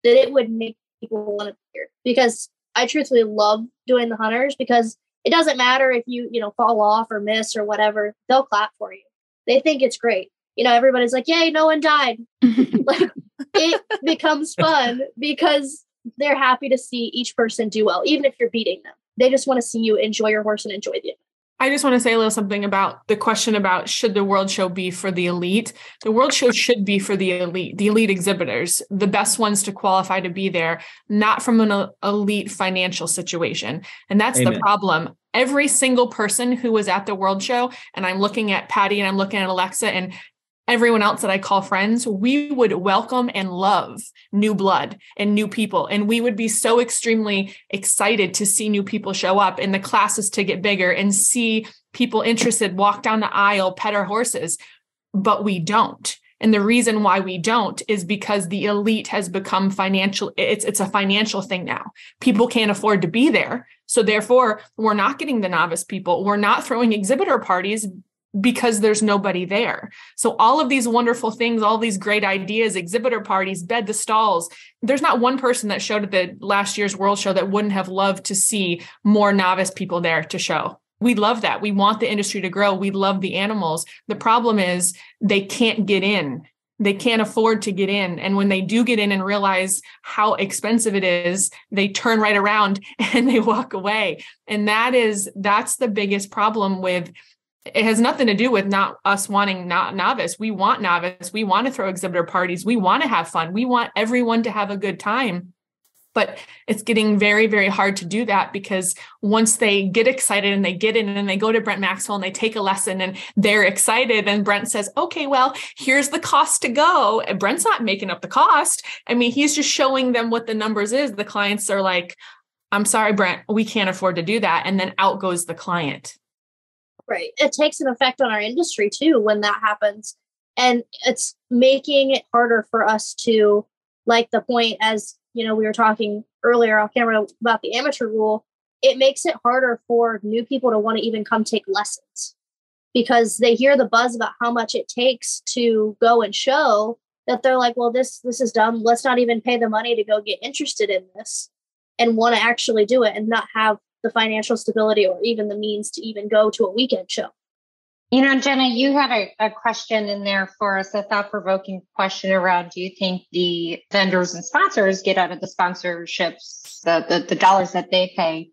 that it would make people want to be here. Because I truthfully love doing the hunters, because it doesn't matter if you fall off or miss or whatever, they'll clap for you. They think it's great. Everybody's like, yay, no one died. Like, it becomes fun because they're happy to see each person do well, even if you're beating them. They just want to see you enjoy your horse and enjoy the event. I just want to say a little something about the question about should the World Show be for the elite? The World Show should be for the elite exhibitors, the best ones to qualify to be there, not from an elite financial situation. And that's Amen. The problem. Every single person who was at the World Show, and I'm looking at Patty and I'm looking at Alexa and everyone else that I call friends, we would welcome and love new blood and new people. And we would be so extremely excited to see new people show up and the classes to get bigger and see people interested walk down the aisle, pet our horses, but we don't. And the reason why we don't is because the elite has become financial. It's a financial thing now. People can't afford to be there. So therefore, we're not getting the novice people. We're not throwing exhibitor parties because there's nobody there. So all of these wonderful things, all these great ideas, exhibitor parties, bed the stalls, there's not one person that showed at the last year's World Show that wouldn't have loved to see more novice people there to show. We love that. We want the industry to grow. We love the animals. The problem is they can't get in. They can't afford to get in. And when they do get in and realize how expensive it is, they turn right around and they walk away. And that's the biggest problem with. It has nothing to do with not us wanting not novice. We want novice. We want to throw exhibitor parties. We want to have fun. We want everyone to have a good time. But it's getting very, very hard to do that because once they get excited and they get in and they go to Brent Maxwell and they take a lesson and they're excited and Brent says, okay, well, here's the cost to go. And Brent's not making up the cost. I mean, he's just showing them what the numbers is. The clients are like, I'm sorry, Brent, we can't afford to do that. And then out goes the client. Right. It takes an effect on our industry too when that happens. And it's making it harder for us to, like the point as, we were talking earlier off camera about the amateur rule, it makes it harder for new people to want to even come take lessons because they hear the buzz about how much it takes to go and show that they're like, well, this is dumb. Let's not even pay the money to go get interested in this and want to actually do it and not have the financial stability or even the means to even go to a weekend show. Jenna, you had a question in there for us, a thought-provoking question around, do you think the vendors and sponsors get out of the sponsorships, the dollars that they pay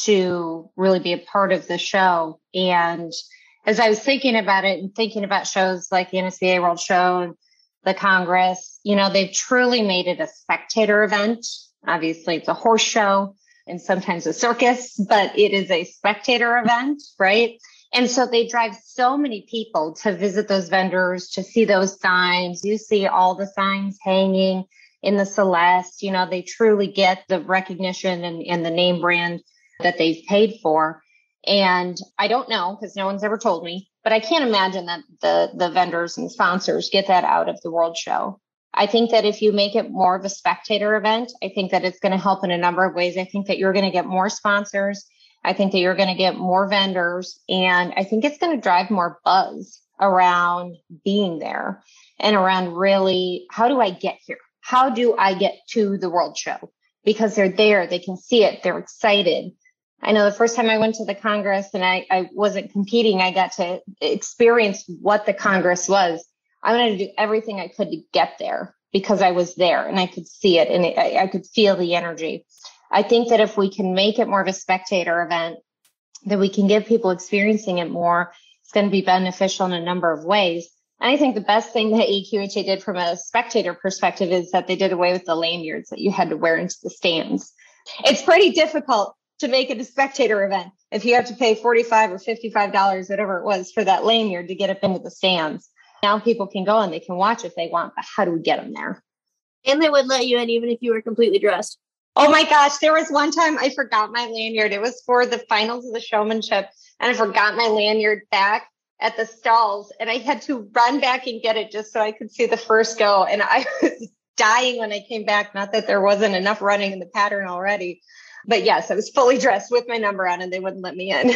to really be a part of the show? And as I was thinking about it and thinking about shows like the NSBA World Show and the Congress, they've truly made it a spectator event. Obviously, it's a horse show and sometimes a circus, but it is a spectator event, right? And so they drive so many people to visit those vendors, to see those signs. You see all the signs hanging in the Celeste. They truly get the recognition and the name brand that they've paid for. And I don't know, because no one's ever told me, but I can't imagine that the vendors and sponsors get that out of the World Show. I think that if you make it more of a spectator event, I think that it's going to help in a number of ways. I think that you're going to get more sponsors. I think that you're going to get more vendors, and I think it's going to drive more buzz around being there and around really, how do I get here? How do I get to the World Show? Because they're there, they can see it, they're excited. I know the first time I went to the Congress and I wasn't competing, I got to experience what the Congress was. I wanted to do everything I could to get there because I was there and I could see it and I could feel the energy. I think that if we can make it more of a spectator event, that we can give people experiencing it more, it's going to be beneficial in a number of ways. And I think the best thing that AQHA did from a spectator perspective is that they did away with the lanyards that you had to wear into the stands. It's pretty difficult to make it a spectator event if you have to pay $45 or $55, whatever it was, for that lanyard to get up into the stands. Now people can go and they can watch if they want, but how do we get them there? And they wouldn't let you in even if you were completely dressed. Oh my gosh, there was one time I forgot my lanyard. It was for the finals of the showmanship, and I forgot my lanyard back at the stalls, and I had to run back and get it just so I could see the first go. And I was dying when I came back. Not that there wasn't enough running in the pattern already, but yes, I was fully dressed with my number on, and they wouldn't let me in.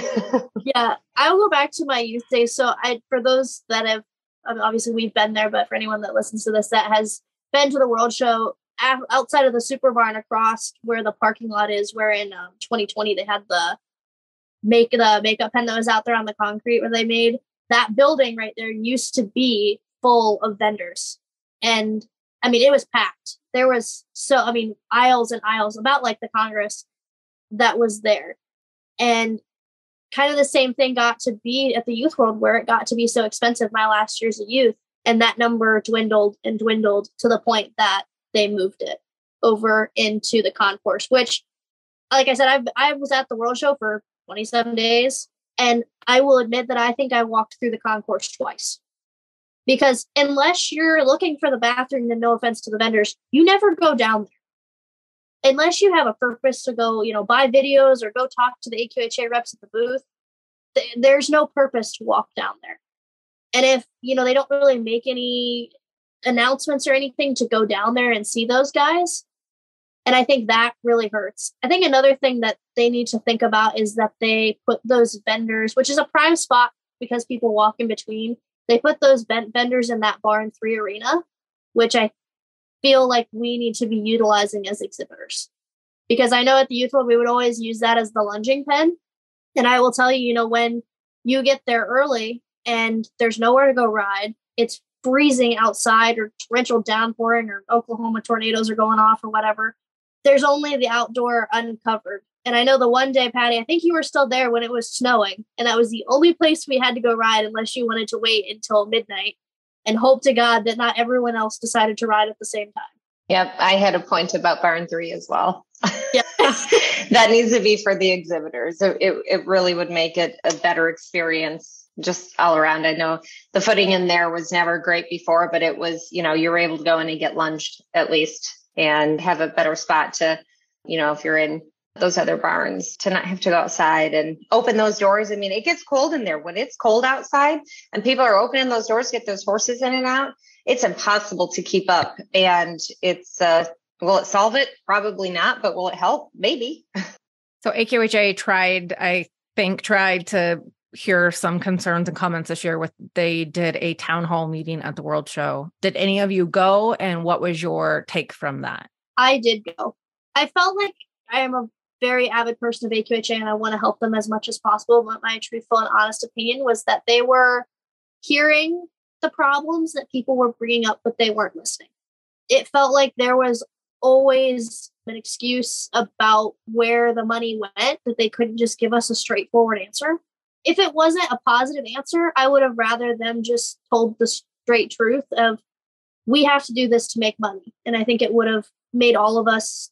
Yeah, I'll go back to my youth days. So for those that have, obviously we've been there, but for anyone that listens to this that has been to the World Show, outside of the Super Barn across where the parking lot is, where in 2020 they had the makeup pen that was out there on the concrete where they made that building right there used to be full of vendors. And I mean, it was packed. There was aisles and aisles, about like the Congress that was there. And kind of the same thing got to be at the Youth World, where it got to be so expensive my last years of youth. And that number dwindled and dwindled to the point that they moved it over into the concourse, which, like I said, I was at the World Show for 27 days. And I will admit that I think I walked through the concourse twice. Because unless you're looking for the bathroom, and no offense to the vendors, you never go down there. Unless you have a purpose to go, buy videos or go talk to the AQHA reps at the booth, there's no purpose to walk down there. And if, they don't really make any announcements or anything to go down there and see those guys, and I think that really hurts. I think another thing that they need to think about is that they put those vendors, which is a prime spot because people walk in between, they put those vendors in that Barn 3 arena, which I feel like we need to be utilizing as exhibitors. Because I know at the Youth World, we would always use that as the lunging pen. And I will tell you, when you get there early and there's nowhere to go ride, it's freezing outside or torrential downpouring or Oklahoma tornadoes are going off or whatever. There's only the outdoor uncovered. And I know the one day, Patty, I think you were still there when it was snowing. And that was the only place we had to go ride unless you wanted to wait until midnight and hope to God that not everyone else decided to ride at the same time. Yep, I had a point about Barn 3 as well. Yeah. That needs to be for the exhibitors. It really would make it a better experience just all around. I know the footing in there was never great before, but it was, you were able to go in and get lunged at least and have a better spot to, if you're in those other barns, to not have to go outside and open those doors. I mean, it gets cold in there. When it's cold outside and people are opening those doors to get those horses in and out, it's impossible to keep up. And it's, will it solve it? Probably not, but will it help? Maybe. So AQHA tried to hear some concerns and comments this year. They did a town hall meeting at the World Show. Did any of you go? And what was your take from that? I did go. I felt like I am a very avid person of AQHA and I want to help them as much as possible. But my truthful and honest opinion was that they were hearing the problems that people were bringing up, but they weren't listening. It felt like there was always an excuse about where the money went, that they couldn't just give us a straightforward answer. If it wasn't a positive answer, I would have rather them just told the straight truth of, we have to do this to make money. And I think it would have made all of us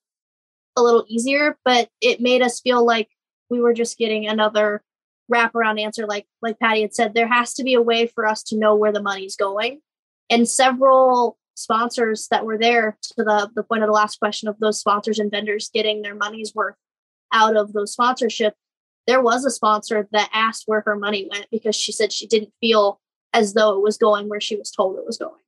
a little easier, but it made us feel like we were just getting another wraparound answer. Like Patty had said, there has to be a way for us to know where the money's going. And several sponsors that were there, to the point of the last question of those sponsors and vendors getting their money's worth out of those sponsorships, there was a sponsor that asked where her money went because she said she didn't feel as though it was going where she was told it was going.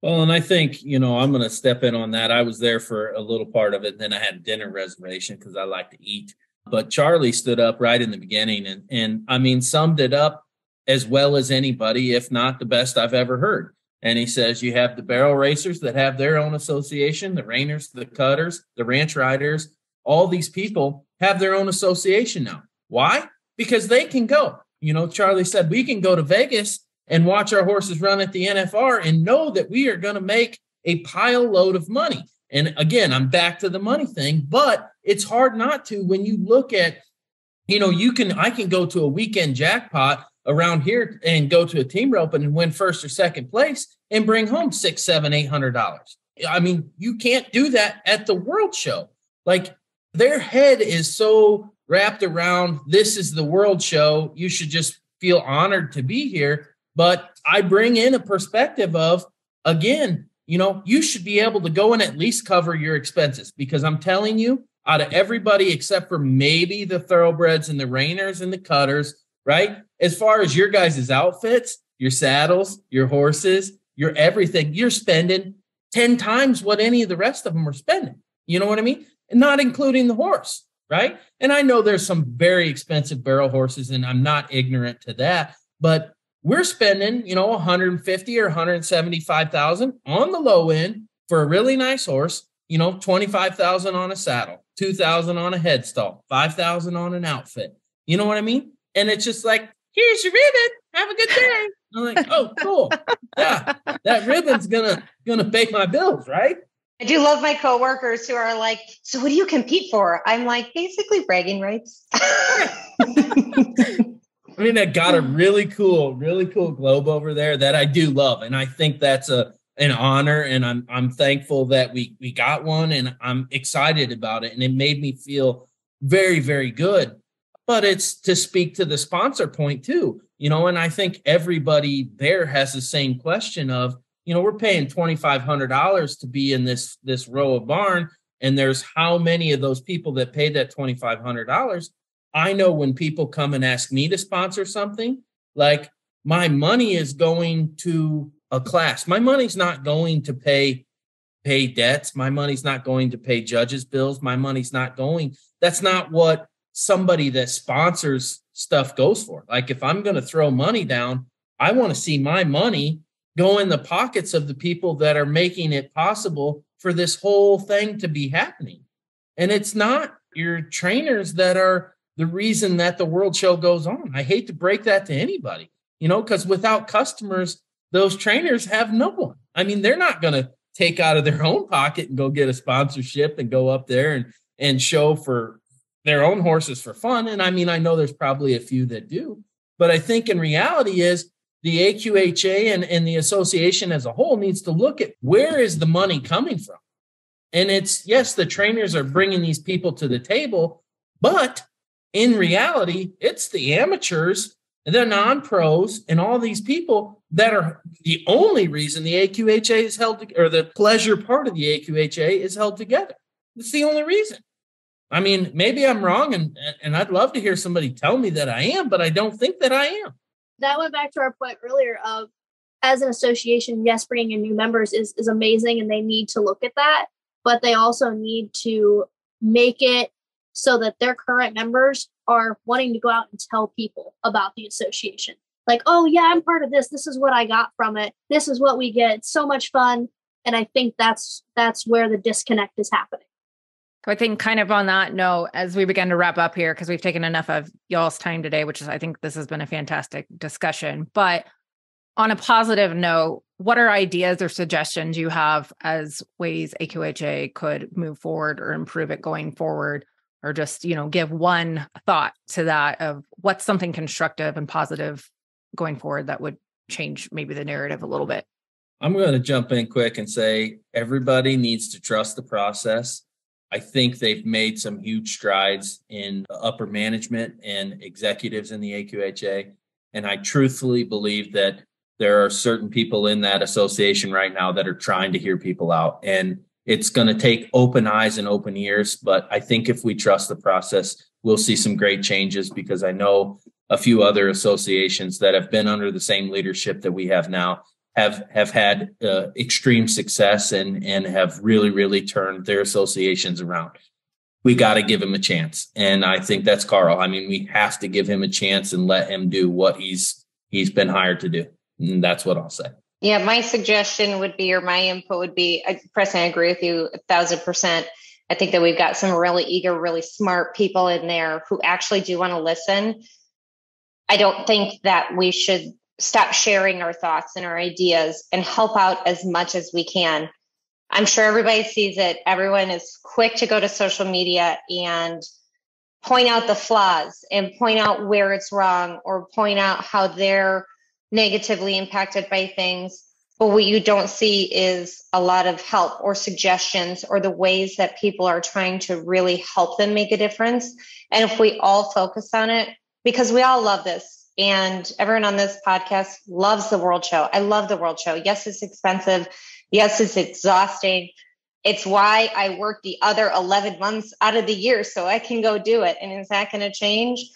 Well, and I think, I'm going to step in on that. I was there for a little part of it. And then I had a dinner reservation because I like to eat. But Charlie stood up right in the beginning and I mean, summed it up as well as anybody, if not the best I've ever heard. And he says, you have the barrel racers that have their own association, the reiners, the cutters, the ranch riders, all these people have their own association now. Why? Because they can go. Charlie said, we can go to Vegas and watch our horses run at the NFR and know that we are going to make a pile load of money. And again, I'm back to the money thing, but it's hard not to when you look at, I can go to a weekend jackpot around here and go to a team rope and win first or second place and bring home $600, $700, $800. I mean, you can't do that at the World Show. Like, their head is so wrapped around, this is the World Show. You should just feel honored to be here. But I bring in a perspective of, again, you should be able to go and at least cover your expenses, because I'm telling you, out of everybody except for maybe the thoroughbreds and the reiners and the cutters, right? As far as your guys' outfits, your saddles, your horses, your everything, you're spending 10 times what any of the rest of them are spending. You know what I mean? And not including the horse, right? And I know there's some very expensive barrel horses, and I'm not ignorant to that, but we're spending, $150,000 or $175,000 on the low end for a really nice horse, $25,000 on a saddle, $2,000 on a headstall, $5,000 on an outfit. You know what I mean? And it's just like, here's your ribbon. Have a good day. I'm like, oh, cool. Yeah, that ribbon's gonna pay my bills, right? I do love my coworkers who are like, so what do you compete for? I'm like, basically bragging rights. I mean, I got a really cool globe over there that I do love. And I think that's an honor. And I'm thankful that we got one, and I'm excited about it. And it made me feel very, very good. But it's to speak to the sponsor point too, and I think everybody there has the same question of, we're paying $2,500 to be in this row of barn. And there's how many of those people that paid that $2,500? I know when people come and ask me to sponsor something, like, my money is going to a class. My money's not going to pay debts. My money's not going to pay judges' bills. My money's not going. That's not what somebody that sponsors stuff goes for. Like, if I'm going to throw money down, I want to see my money go in the pockets of the people that are making it possible for this whole thing to be happening. And it's not your trainers that are the reason that the World Show goes on. I hate to break that to anybody, because without customers, those trainers have no one. I mean, they're not going to take out of their own pocket and go get a sponsorship and go up there and show for their own horses for fun. And I mean, I know there's probably a few that do, but I think in reality is the AQHA and the association as a whole needs to look at where is the money coming from. And it's, yes, the trainers are bringing these people to the table, but in reality, it's the amateurs, the non-pros, and all these people that are the only reason the AQHA is held, or the pleasure part of the AQHA is held together. It's the only reason. I mean, maybe I'm wrong, and I'd love to hear somebody tell me that I am, but I don't think that I am. That went back to our point earlier of, as an association, yes, bringing in new members is amazing, and they need to look at that, but they also need to make it so that their current members are wanting to go out and tell people about the association. Like, oh yeah, I'm part of this. This is what I got from it. This is what we get. It's so much fun. And I think that's where the disconnect is happening. So I think kind of on that note, as we begin to wrap up here, because we've taken enough of y'all's time today, which is, I think this has been a fantastic discussion. But on a positive note, what are ideas or suggestions you have as ways AQHA could move forward or improve it going forward? Or just, give one thought to that of what's something constructive and positive going forward that would change maybe the narrative a little bit. I'm going to jump in quick and say everybody needs to trust the process. I think they've made some huge strides in upper management and executives in the AQHA. And I truthfully believe that there are certain people in that association right now that are trying to hear people out. And it's going to take open eyes and open ears. But I think if we trust the process, we'll see some great changes, because I know a few other associations that have been under the same leadership that we have now have had extreme success and have really, really turned their associations around. We got to give him a chance. And I think that's Carl. I mean, we have to give him a chance and let him do what he's been hired to do. And that's what I'll say. Yeah, my suggestion would be, or my input would be, Preston, I agree with you 1,000%. I think that we've got some really eager, really smart people in there who actually do want to listen. I don't think that we should stop sharing our thoughts and our ideas and help out as much as we can. I'm sure everybody sees it. Everyone is quick to go to social media and point out the flaws and point out where it's wrong, or point out how they're negatively impacted by things. But what you don't see is a lot of help or suggestions or the ways that people are trying to really help them make a difference. And if we all focus on it, because we all love this, and everyone on this podcast loves the World Show. I love the World Show. Yes, it's expensive. Yes, it's exhausting. It's why I work the other 11 months out of the year so I can go do it. And is that going to change?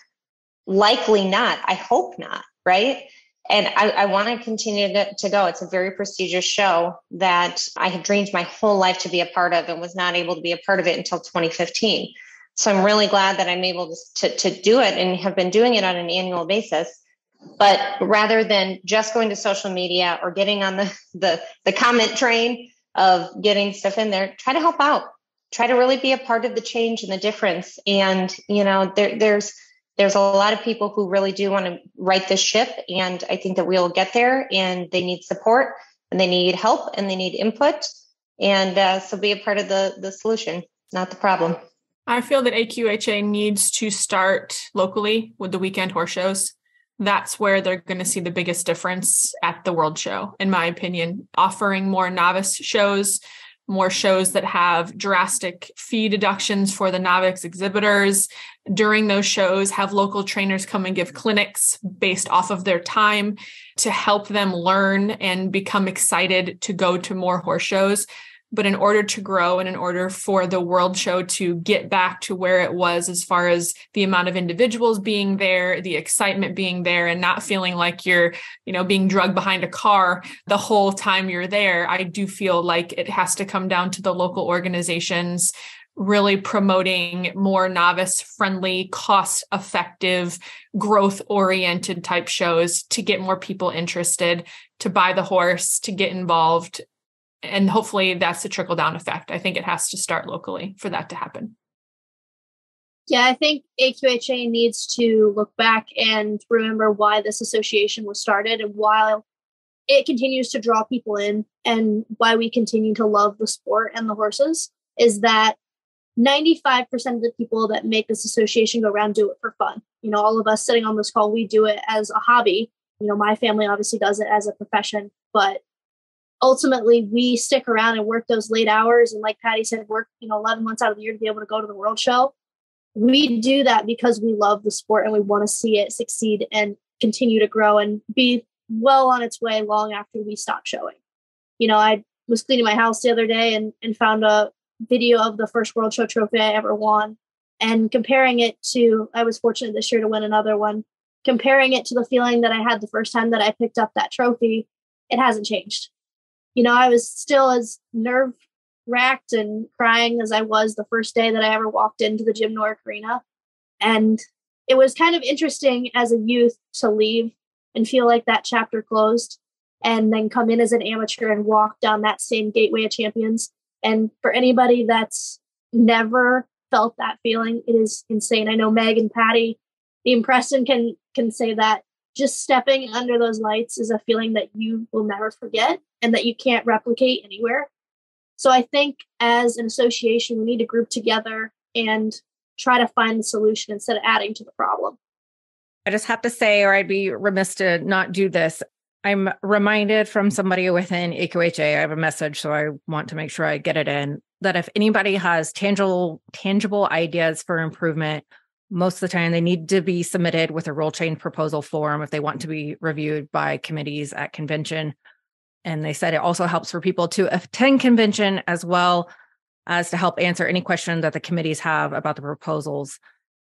Likely not. I hope not. Right. And I want to continue to go. It's a very prestigious show that I have dreamed my whole life to be a part of and was not able to be a part of it until 2015. So I'm really glad that I'm able to do it and have been doing it on an annual basis. But rather than just going to social media or getting on the comment train of getting stuff in there, try to help out, try to really be a part of the change and the difference. And, there's a lot of people who really do want to right this ship. And I think that we'll get there, and they need support and they need help and they need input. And so be a part of the solution, not the problem. I feel that AQHA needs to start locally with the weekend horse shows. That's where they're going to see the biggest difference at the World Show, in my opinion, offering more novice shows, more shows that have drastic fee deductions for the novice exhibitors. During those shows, have local trainers come and give clinics based off of their time to help them learn and become excited to go to more horse shows. But in order to grow and in order for the World Show to get back to where it was as far as the amount of individuals being there, the excitement being there, and not feeling like you're, being drugged behind a car the whole time you're there, I do feel like it has to come down to the local organizations really promoting more novice-friendly, cost-effective, growth-oriented type shows to get more people interested, to buy the horse, to get involved. And hopefully that's a trickle-down effect. I think it has to start locally for that to happen. Yeah, I think AQHA needs to look back and remember why this association was started and why it continues to draw people in and why we continue to love the sport and the horses is that 95% of the people that make this association go around do it for fun. All of us sitting on this call, we do it as a hobby. My family obviously does it as a profession, but ultimately we stick around and work those late hours. And like Patty said, work, 11 months out of the year to be able to go to the World Show. We do that because we love the sport and we want to see it succeed and continue to grow and be well on its way long after we stop showing. I was cleaning my house the other day and found a video of the first World Show trophy I ever won, and comparing it to, I was fortunate this year to win another one, comparing it to the feeling that I had the first time that I picked up that trophy, it hasn't changed. I was still as nerve racked and crying as I was the first day that I ever walked into the Jim Norick Arena. And it was kind of interesting as a youth to leave and feel like that chapter closed and then come in as an amateur and walk down that same gateway of champions. And for anybody that's never felt that feeling, it is insane. I know Meg and Patty, and Preston can say that just stepping under those lights is a feeling that you will never forget and that you can't replicate anywhere. So I think as an association, we need to group together and try to find the solution instead of adding to the problem. I just have to say, or I'd be remiss to not do this. I'm reminded from somebody within AQHA, I have a message, so I want to make sure I get it in, that if anybody has tangible ideas for improvement, most of the time they need to be submitted with a rule change proposal form if they want to be reviewed by committees at convention. And they said it also helps for people to attend convention as well as to help answer any question that the committees have about the proposals,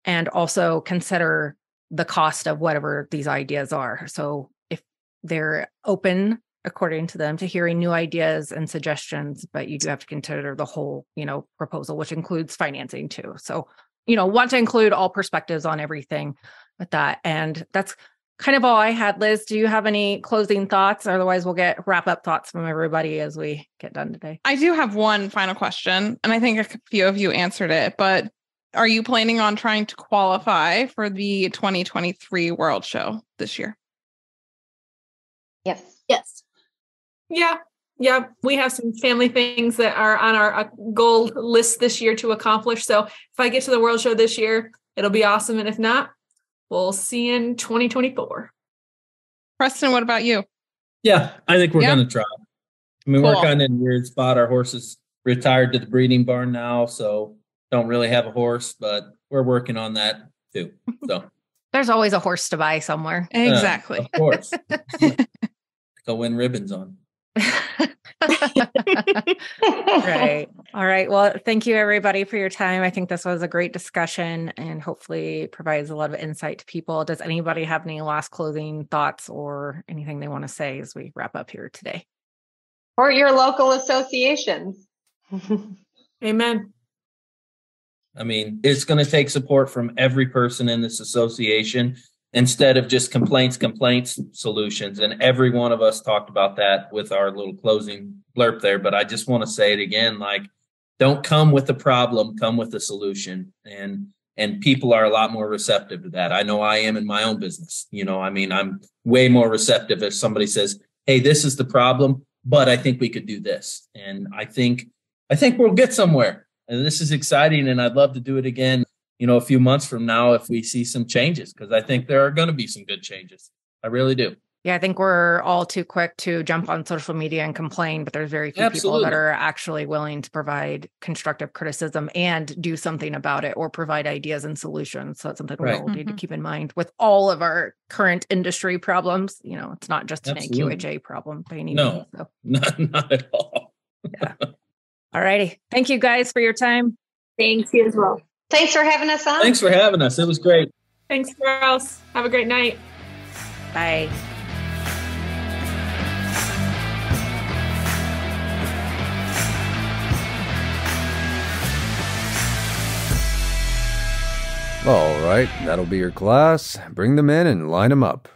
and also consider the cost of whatever these ideas are. So if they're open, according to them, to hearing new ideas and suggestions, but you do have to consider the whole, proposal, which includes financing too. So, want to include all perspectives on everything with that. And that's kind of all I had. Liz, do you have any closing thoughts? Otherwise, we'll get wrap-up thoughts from everybody as we get done today. I do have one final question, and I think a few of you answered it, but are you planning on trying to qualify for the 2023 World Show this year? Yes. Yeah. We have some family things that are on our goal list this year to accomplish. So if I get to the World Show this year, it'll be awesome. And if not, we'll see you in 2024. Preston, what about you? Yeah, I think we're going to try. Cool. We're kind of in a weird spot. Our horse is retired to the breeding barn now, so don't really have a horse, but we're working on that too. So there's always a horse to buy somewhere. Exactly. Of course. Go win ribbons on. Right. All right. Well, thank you everybody for your time. I think this was a great discussion and hopefully provides a lot of insight to people. Does anybody have any last closing thoughts or anything they want to say as we wrap up here today? Or your local associations. Amen. I mean, it's going to take support from every person in this association instead of just complaints, solutions. And every one of us talked about that with our little closing blurb there. But I just want to say it again, like, don't come with a problem, come with a solution. And people are a lot more receptive to that. I know I am in my own business. You know, I mean, I'm way more receptive if somebody says, hey, this is the problem, but I think we could do this. And I think we'll get somewhere. And this is exciting. And I'd love to do it again, you know, a few months from now if we see some changes, because I think there are going to be some good changes. I really do. Yeah, I think we're all too quick to jump on social media and complain, but there's very few people that are actually willing to provide constructive criticism and do something about it or provide ideas and solutions. So that's something we all need to keep in mind with all of our current industry problems. You know, it's not just an AQHA problem by any means. So. Not at all. Yeah. All righty. Thank you guys for your time. Thanks, you as well. Thanks for having us on. Thanks for having us. It was great. Thanks, girls. Have a great night. Bye. All right, that'll be your class. Bring them in and line them up.